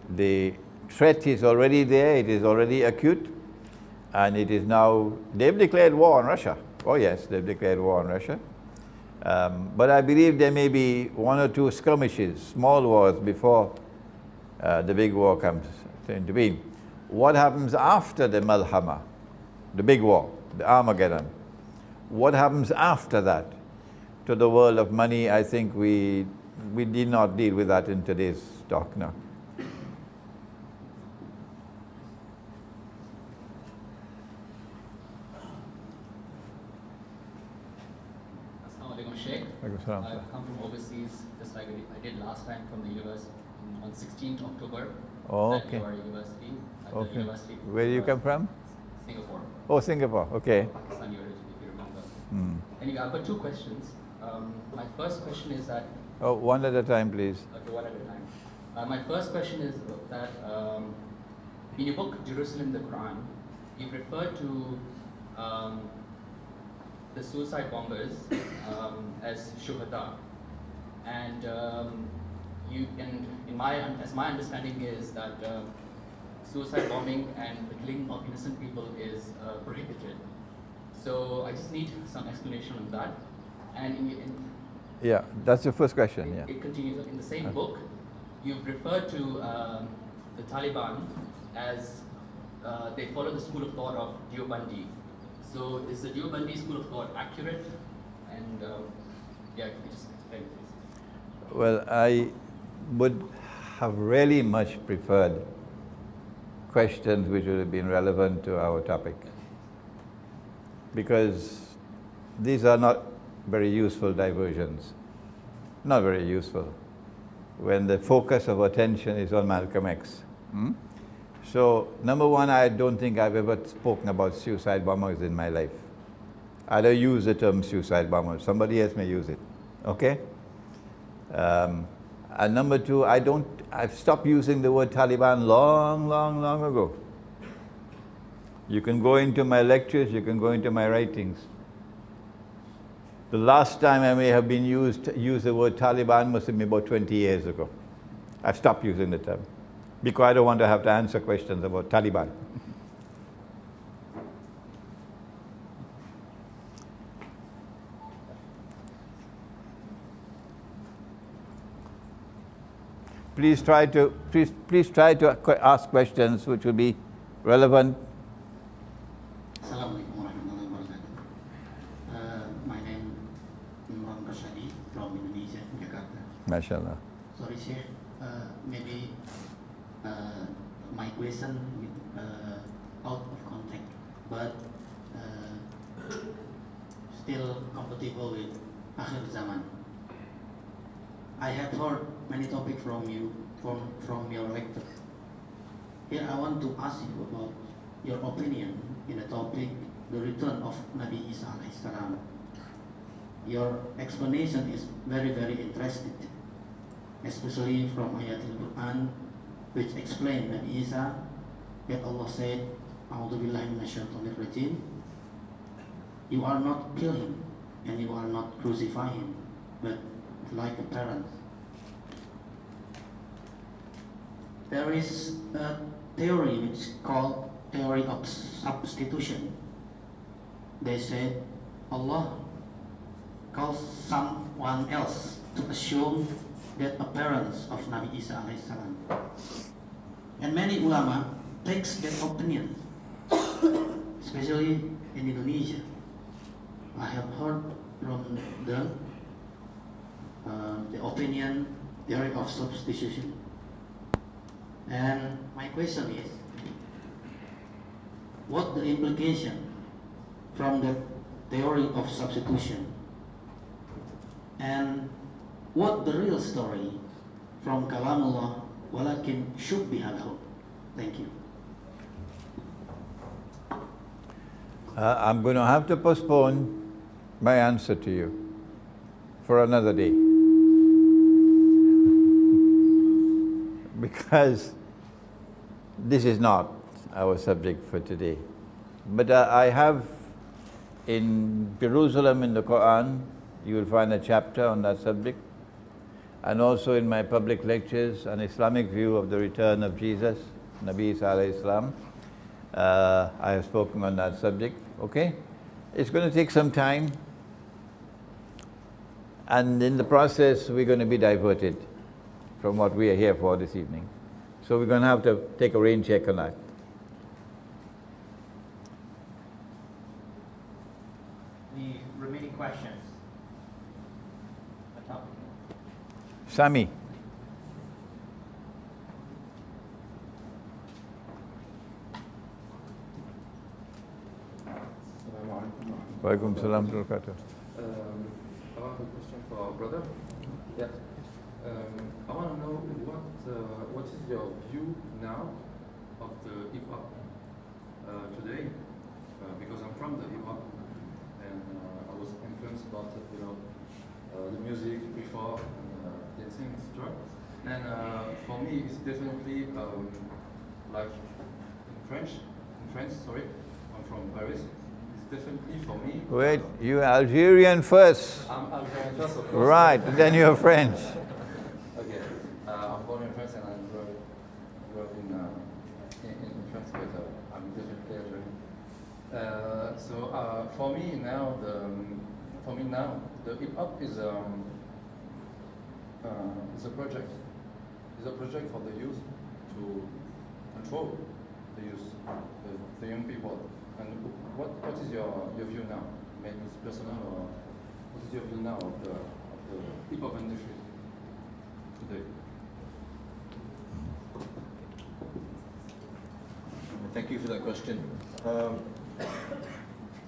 threat is already there, it is already acute, and it is now, they've declared war on Russia. Oh yes, they've declared war on Russia. But I believe there may be one or two skirmishes, small wars, before the big war comes to intervene. What happens after the Malhama, the big war, the Armageddon? What happens after that to the world of money? I think we did not deal with that in today's talk now.
Sheikh. I've come from overseas, just like I did last time, from the university on 16th October.
Oh, okay.
At your university.
Okay.
University.
Where do you come from?
Singapore.
Oh, Singapore. Okay.
Pakistani origin, if you remember. Anyway, I've got two questions. My first question is that.
Oh, one at a time, please.
Okay, one at a time. My first question is that in your book Jerusalem, the Quran, you've referred to the suicide bombers as shuhada, and as my understanding is that suicide bombing and the killing of innocent people is prohibited. So I just need some explanation on that. And
yeah, that's the first question.
It continues in the same book. You've referred to the Taliban as they follow the school of thought of Deobandi. So is the Deobandi school of thought accurate? And yeah, can you just explain, please?
Well, I would have really much preferred questions which would have been relevant to our topic, because these are not very useful diversions, not very useful, when the focus of attention is on Malcolm X. So, number one, I don't think I've ever spoken about suicide bombers in my life. I don't use the term suicide bombers. Somebody else may use it, okay? And number two, I've stopped using the word Taliban long ago. You can go into my lectures, you can go into my writings. The last time I may have been used the word Taliban must have been about 20 years ago. I've stopped using the term, because I don't want to have to answer questions about Taliban. Please try to ask questions which will be relevant.
Assalamualaikum warahmatullahi wabarakatuh. My name is Imran Hosein from Indonesia, Jakarta.
MashaAllah.
Sorry, Sheikh. Maybe my question out of context, but still compatible with akhir zaman. I have heard many topics from you, from your lecture. Here I want to ask you about your opinion in the topic, the return of Nabi Isa alayhi salam. Your explanation is very interesting, especially from ayat al-Quran which explain Nabi Isa that Allah said, "A'udzu billahi minasyaitonir rajim." You are not kill him and you are not crucify him, but like a parent. There is a theory which is called theory of substitution. They said Allah calls someone else to assume that appearance of Nabi Isa alayhi salam. And many ulama takes that opinion, especially in Indonesia. I have heard from the opinion theory of substitution. And my question is, what the implication from the theory of substitution, and what the real story from Kalamullah walakin shubbiha lahu? Thank you.
I'm going to have to postpone my answer to you for another day, because this is not our subject for today. But I have in Jerusalem in the Quran, you will find a chapter on that subject, and also in my public lectures, an Islamic view of the return of Jesus, Nabi Isa alayhi salam. I have spoken on that subject, okay? It's going to take some time, and in the process we're going to be diverted from what we are here for this evening. So we're going to have to take a rain check on that.
The remaining questions.
Sami. Walaikum salam wa barakatuh.
I have a question for our brother. Yeah. I want to know what is your view now of the hip hop today? Because I'm from the hip hop, and I was influenced about the music before dancing, etc. And for me, it's definitely like in France. Sorry, I'm from Paris. Definitely for me.
Wait, you're Algerian first.
I'm Algerian first, of course.
Right, then you're French.
Okay, I'm born in France and I grew up in France, but I'm definitely Algerian. So for me now, the hip hop is a project. It's a project for the youth to control the youth, the young people. And what is your view now? Maybe it's personal, or what is your view now of the hip hop industry today?
Thank you for that question.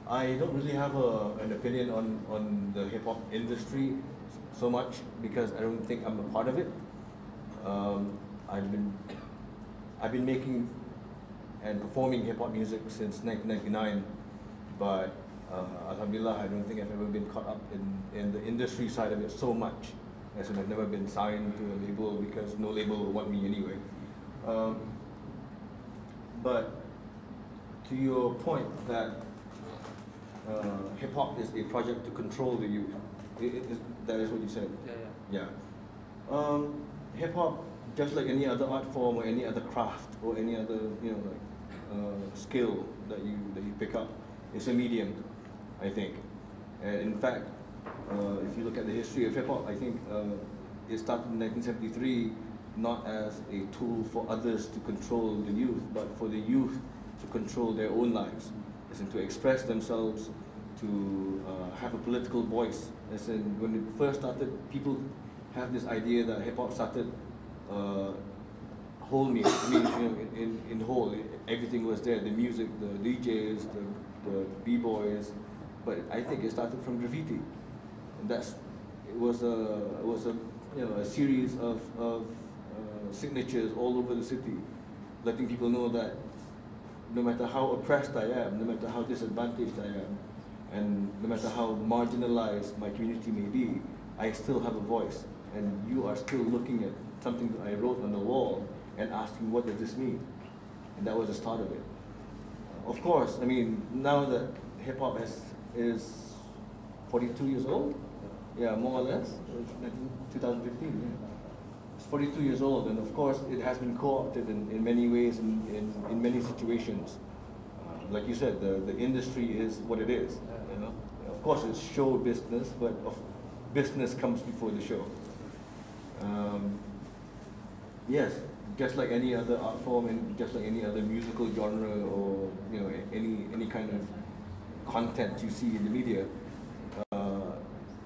I don't really have an opinion on the hip hop industry so much because I don't think I'm a part of it. I've been making and performing hip hop music since 1999, but alhamdulillah, I don't think I've ever been caught up in the industry side of it so much. As in, I've never been signed to a label because no label will want me anyway. But to your point that hip hop is a project to control the youth, that is what you said. Yeah. Hip hop, just like any other art form or any other craft or any other skill that you pick up, it's a medium, I think. And in fact, if you look at the history of hip hop, I think it started in 1973 not as a tool for others to control the youth, but for the youth to control their own lives, as in to express themselves, to have a political voice. As in, when it first started, people have this idea that hip hop started whole music. I mean, in whole, everything was there: the music, the DJs, the b-boys. But I think it started from graffiti, and it was a series of signatures all over the city, letting people know that no matter how oppressed I am, no matter how disadvantaged I am, and no matter how marginalized my community may be, I still have a voice, and you are still looking at something that I wrote on the wall, and asking what does this mean, and that was the start of it. Of course, I mean, now that hip hop is 42 years old, yeah, more or less, 2015. Yeah. It's 42 years old, and of course, it has been co-opted in many ways, in many situations. Like you said, the industry is what it is. You know, of course, it's show business, but business comes before the show. Yes, just like any other art form, and just like any other musical genre, or you know, any kind of content you see in the media,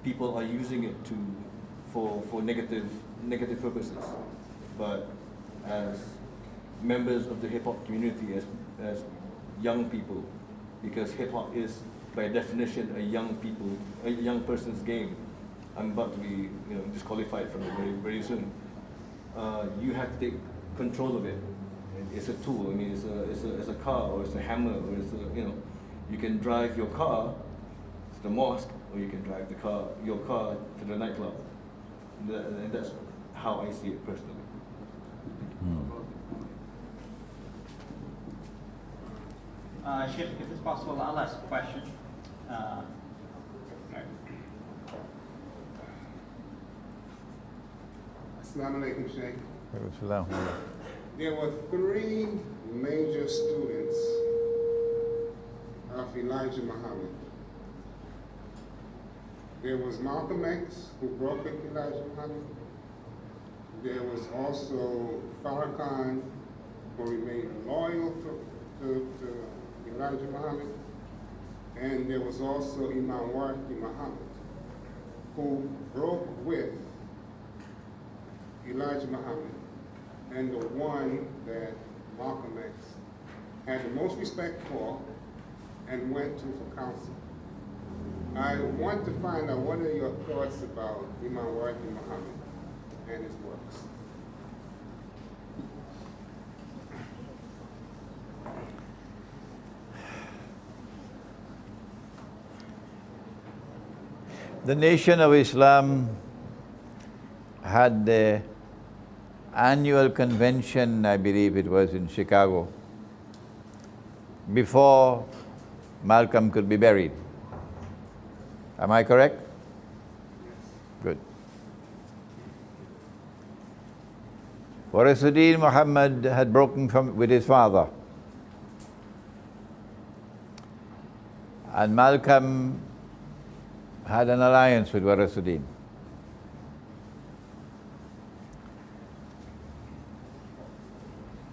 people are using it for negative purposes. But as members of the hip hop community, as young people, because hip hop is by definition a young person's game. I'm about to be disqualified from it very soon. You have to take control of it. It's a tool. I mean, it's a car, or it's a hammer, or it's you can drive your car to the mosque, or you can drive your car to the nightclub. And that's how I see it personally.
Sheikh, if it's possible, I'll ask a question.
Assalamu alaikum, Sheikh.
Salam.
There were three major students of Elijah Muhammad. There was Malcolm X, who broke with Elijah Muhammad. There was also Farrakhan, who remained loyal to Elijah Muhammad. And there was also Imam Muhammad, who broke with Elijah Muhammad, and the one that Malcolm X had the most respect for and went to for counsel. I want to find out, what are your thoughts about Imam Muhammad and his works?
The Nation of Islam had the annual convention, I believe it was in Chicago, before Malcolm could be buried. Am I correct? Good. Warisuddin Muhammad had broken with his father, and Malcolm had an alliance with Warisuddin.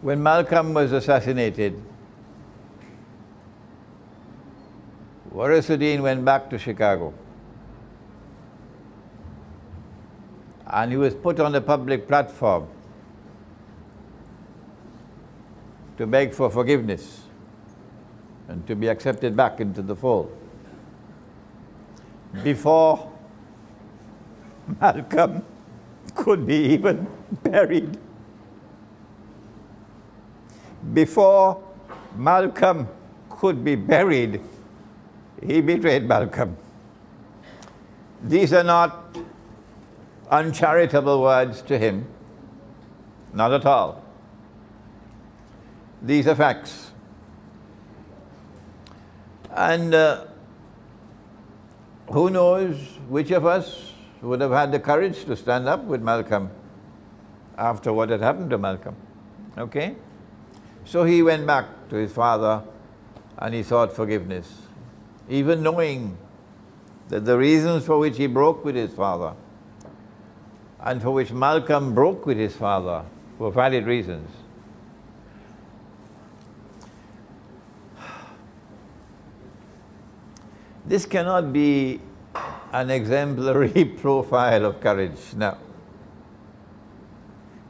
When Malcolm was assassinated, Warisuddin went back to Chicago, and he was put on a public platform to beg for forgiveness and to be accepted back into the fold. Before Malcolm could be even buried, before Malcolm could be buried, he betrayed Malcolm. These are not uncharitable words to him, not at all. These are facts. And who knows which of us would have had the courage to stand up with Malcolm after what had happened to Malcolm. Okay? So he went back to his father and he sought forgiveness, even knowing that the reasons for which he broke with his father and for which Malcolm broke with his father were valid reasons. This cannot be an exemplary profile of courage. No.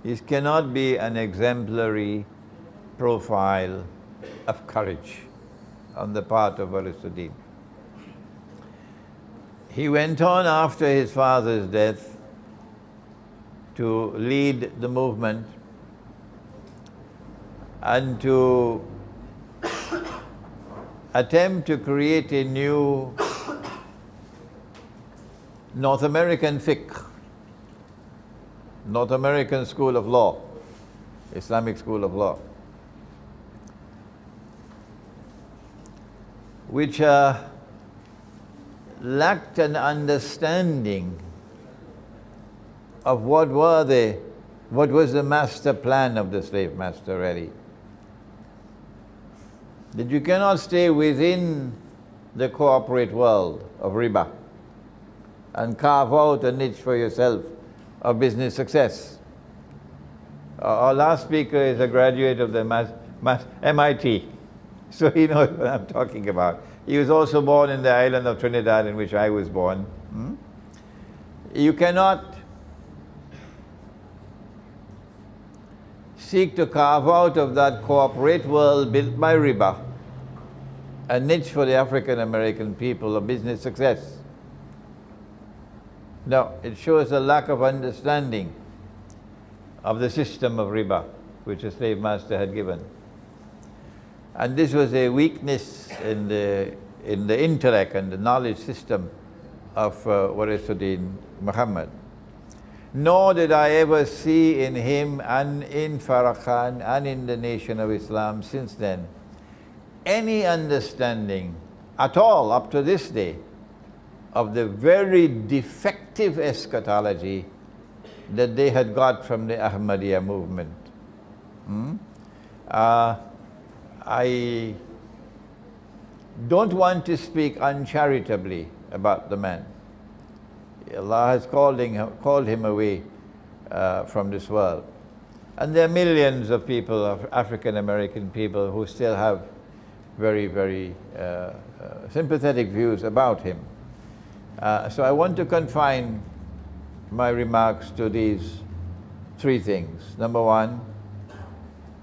This cannot be an exemplary profile of courage on the part of Warisuddin. He went on after his father's death to lead the movement and to attempt to create a new North American fiqh, North American school of law. Islamic School of Law, which lacked an understanding of what was the master plan of the slave master really. That you cannot stay within the corporate world of riba and carve out a niche for yourself of business success. Our last speaker is a graduate of the MIT, so he knows what I'm talking about. He was also born in the island of Trinidad in which I was born. You cannot seek to carve out of that corporate world built by riba a niche for the African American people of business success. No, it shows a lack of understanding of the system of riba which the slave master had given. And this was a weakness in the intellect and the knowledge system of Warisuddin Muhammad. Nor did I ever see in him and in Farah Khan and in the Nation of Islam since then any understanding at all up to this day of the very defective eschatology that they had got from the Ahmadiyya movement. I don't want to speak uncharitably about the man. Allah has called him away from this world. And there are millions of people, of African American people, who still have very, very sympathetic views about him. So I want to confine my remarks to these three things. Number one,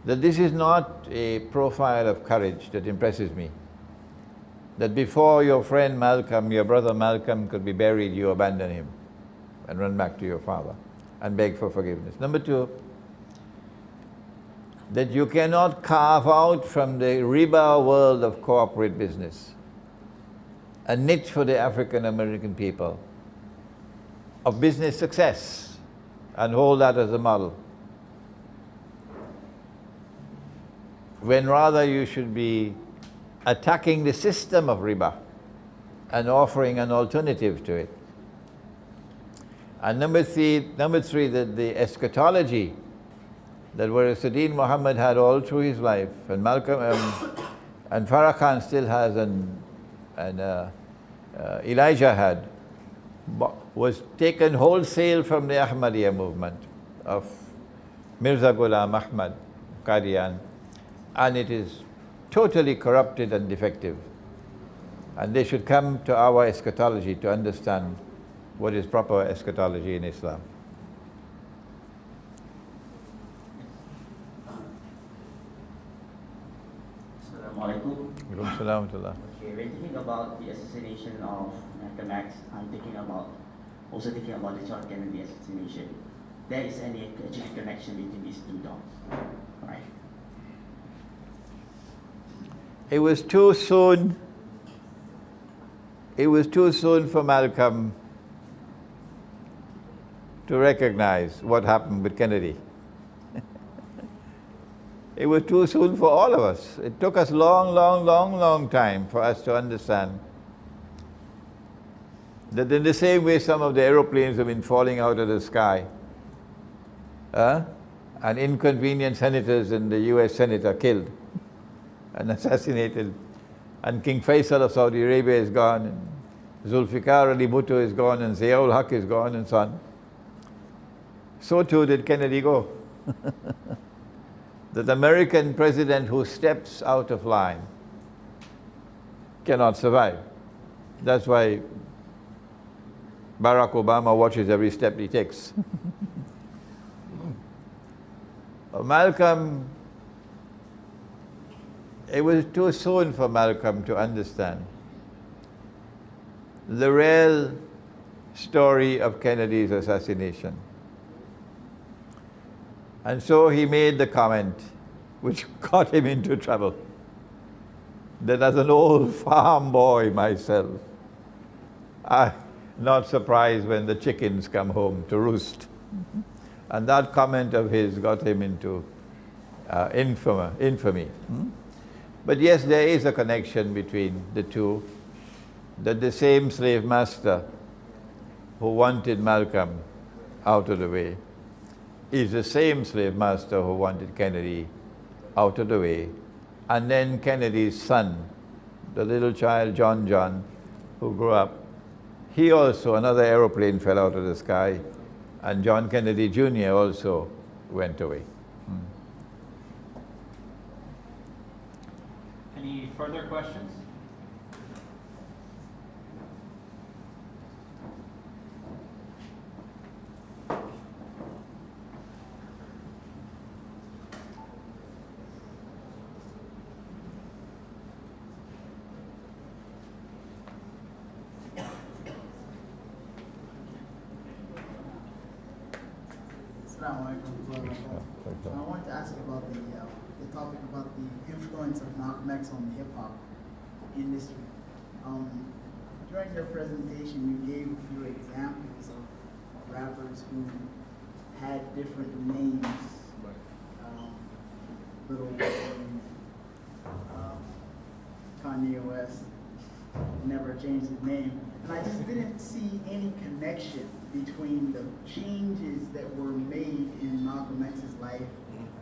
that this is not a profile of courage that impresses me. That before your friend Malcolm, your brother Malcolm could be buried, you abandon him and run back to your father and beg for forgiveness. Number two, that you cannot carve out from the riba world of corporate business a niche for the African American people of business success and hold that as a model, when rather you should be attacking the system of riba and offering an alternative to it. And number three, that the eschatology that Warisuddin Muhammad had all through his life, and Malcolm and Farah Khan still has, and Elijah had, was taken wholesale from the Ahmadiyya movement of Mirza Ghulam Ahmad Qadian, and it is totally corrupted and defective. And they should come to our eschatology to understand what is proper eschatology in Islam.
Okay, when thinking about the assassination of Malcolm X, I'm also thinking about the John Kennedy assassination. There is any actually connection between these two dots, right?
It was too soon. It was too soon for Malcolm to recognize what happened with Kennedy. It was too soon for all of us. It took us long time for us to understand that in the same way some of the aeroplanes have been falling out of the sky, and inconvenient senators in the US Senate are killed and assassinated, and King Faisal of Saudi Arabia is gone, and Zulfikar Ali Bhutto is gone, and Ziaul Haq is gone, and so on. So too did Kennedy go. That American president who steps out of line cannot survive. That's why Barack Obama watches every step he takes. Malcolm, it was too soon for Malcolm to understand the real story of Kennedy's assassination. And so he made the comment, which got him into trouble, that as an old farm boy myself, I'm not surprised when the chickens come home to roost. And that comment of his got him into infamy. But yes, there is a connection between the two, that the same slave master who wanted Malcolm out of the way is the same slave master who wanted Kennedy out of the way. And then Kennedy's son, the little child John, who grew up, he also, another aeroplane fell out of the sky, and John Kennedy Jr. also went away.
Any further questions?
I wanted to ask about the topic about the influence of Malcolm X on the hip-hop industry. During your presentation, you gave a few examples of rappers who had different names. Little Wayne, Kanye West, never changed his name. And I just didn't see any connection between the changes that were made in Malcolm X's life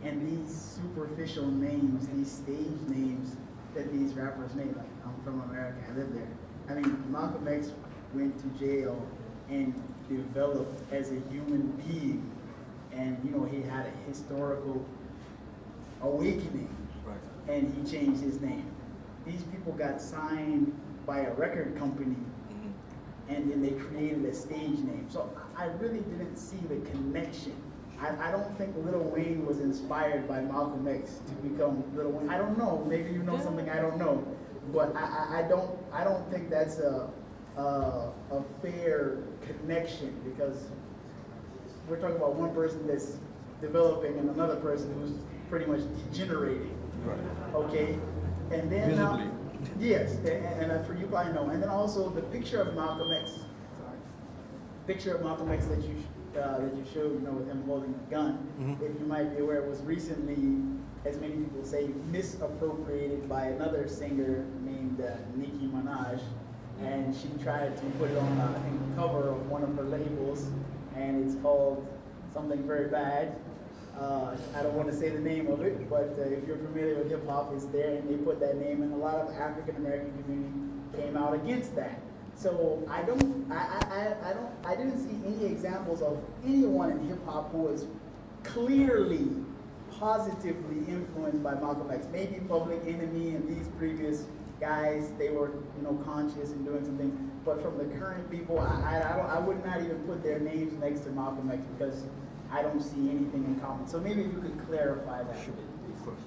and these superficial names, these stage names that these rappers made. Like, I'm from America, I live there. I mean, Malcolm X went to jail and developed as a human being. And, you know, he had a historical awakening, and he changed his name. These people got signed by a record company, and then they created a stage name. So I really didn't see the connection. I don't think Lil Wayne was inspired by Malcolm X to become Lil Wayne. I don't know. Maybe you know something I don't know, but I don't think that's a fair connection, because we're talking about one person that's developing and another person who's pretty much degenerating. Right. Okay, and then
visibly.
Yes, and for you probably know. And then also the picture of Malcolm X. Sorry, picture of Malcolm X that you showed, you know, with him holding a gun. If you might be aware, it was recently, as many people say, misappropriated by another singer named Nicki Minaj, and she tried to put it on the cover of one of her labels, and it's called something very bad. I don't want to say the name of it, but if you're familiar with hip hop, it's there, and they put that name, and a lot of African American community came out against that. So I didn't see any examples of anyone in hip hop who was clearly, positively influenced by Malcolm X. Maybe Public Enemy and these previous guys, they were, you know, conscious and doing something. But from the current people, I would not even put their names next to Malcolm X, because I don't see anything in common. So maybe if you could clarify that.
Sure, of course.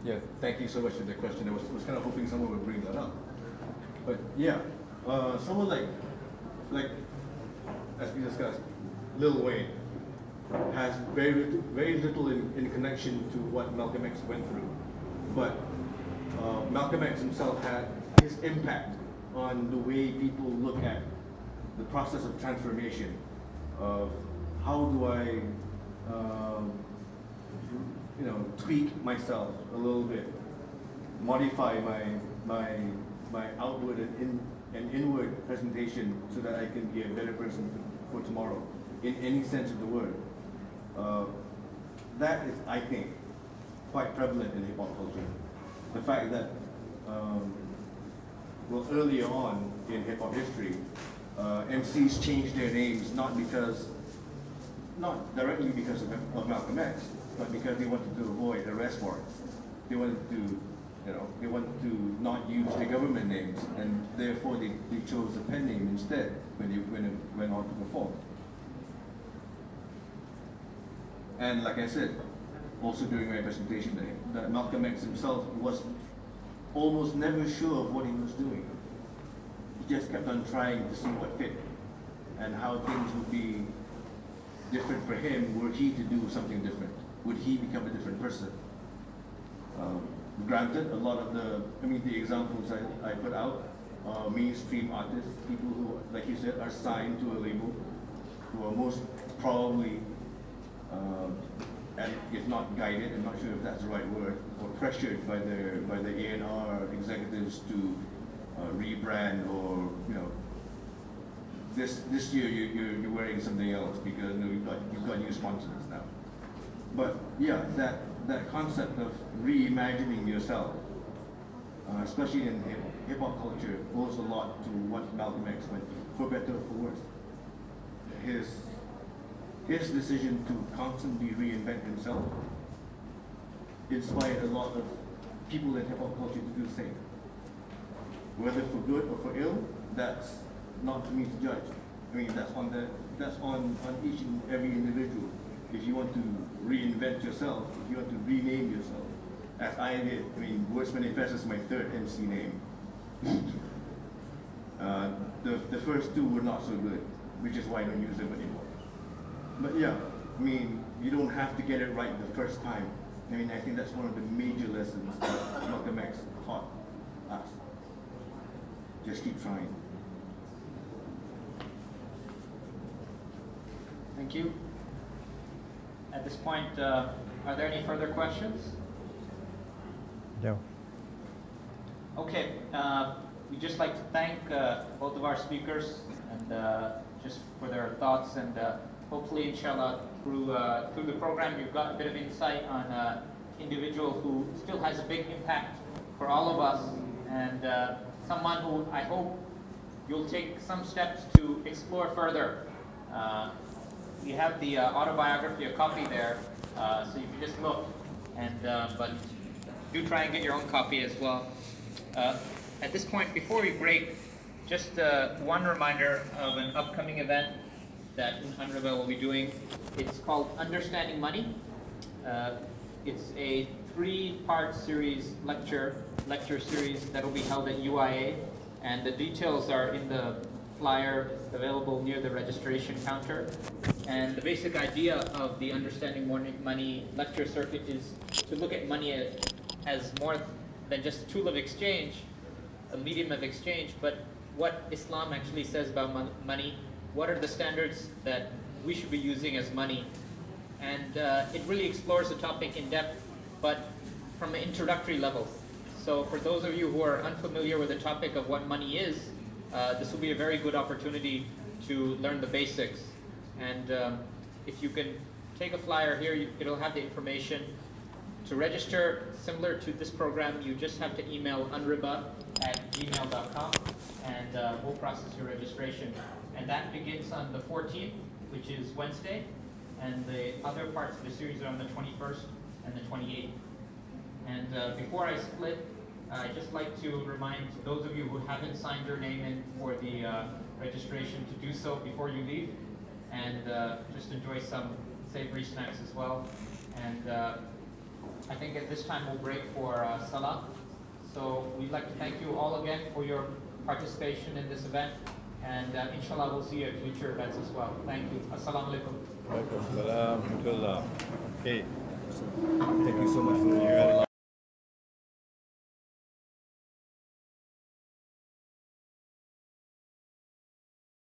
Yeah, thank you so much for the question. I was kind of hoping someone would bring that up. But yeah, someone like as we discussed, Lil Wayne has very little in connection to what Malcolm X went through. But Malcolm X himself had his impact on the way people look at the process of transformation, of how do I you know, tweak myself a little bit, modify my outward and inward presentation so that I can be a better person for tomorrow, in any sense of the word. That is, I think, quite prevalent in hip-hop culture. The fact that, well, earlier on in hip-hop history, MCs changed their names not directly because of Malcolm X, but because they wanted to avoid arrest warrants. They wanted to, you know, they wanted to not use the government names, and therefore they chose the pen name instead when they went on to perform. And like I said, also during my presentation today, that Malcolm X himself was almost never sure of what he was doing. He just kept on trying to see what fit and how things would be different for him were he to do something different. Would he become a different person? Granted, a lot of the examples I put out are mainstream artists, people who, like you said, are signed to a label, who are most probably and if not guided, I'm not sure if that's the right word, or pressured by the A&R executives to rebrand, or this year you're wearing something else because you've got new sponsors now. But yeah, that concept of reimagining yourself, especially in hip hop culture, owes a lot to what Malcolm X went through, for better or for worse. His decision to constantly reinvent himself inspired a lot of people in hip hop culture to do the same. Whether for good or for ill, that's not for me to judge. I mean, that's on each and every individual. If you want to reinvent yourself, if you want to rename yourself, as I did. I mean, Words Manifest is my third MC name. The first two were not so good, which is why I don't use them anymore. But yeah, I mean, you don't have to get it right the first time. I mean, I think that's one of the major lessons that Malcolm X taught us. Just keep trying.
Thank you. At this point, are there any further questions?
No.
Okay, we'd just like to thank both of our speakers and just for their thoughts, and hopefully, inshallah, through the program, you've got a bit of insight on an individual who still has a big impact for all of us, and someone who I hope you'll take some steps to explore further. We have the autobiography, a copy there, so you can just look, and but do try and get your own copy as well. At this point, before we break, just one reminder of an upcoming event that Unriba will be doing. It's called Understanding Money. It's a 3-part series, lecture series that will be held at UIA, and the details are in the flyer available near the registration counter. And the basic idea of the Understanding Money lecture circuit is to look at money as more than just a tool of exchange, a medium of exchange, but what Islam actually says about money. What are the standards that we should be using as money? And it really explores the topic in depth, but from an introductory level. So for those of you who are unfamiliar with the topic of what money is, this will be a very good opportunity to learn the basics. And if you can take a flyer here, it'll have the information. To register, similar to this program, you just have to email unriba@gmail.com, and we'll process your registration. And that begins on the 14th, which is Wednesday, and the other parts of the series are on the 21st and the 28th. And before I split, I'd just like to remind those of you who haven't signed your name in for the registration to do so before you leave, and just enjoy some savory snacks as well. And I think at this time we'll break for Salah. So we'd like to thank you all again for your participation in this event, and inshallah we'll see you at future events as well. Thank you. Assalamu alaikum.
Wa alaikum salam.
Thank you so much for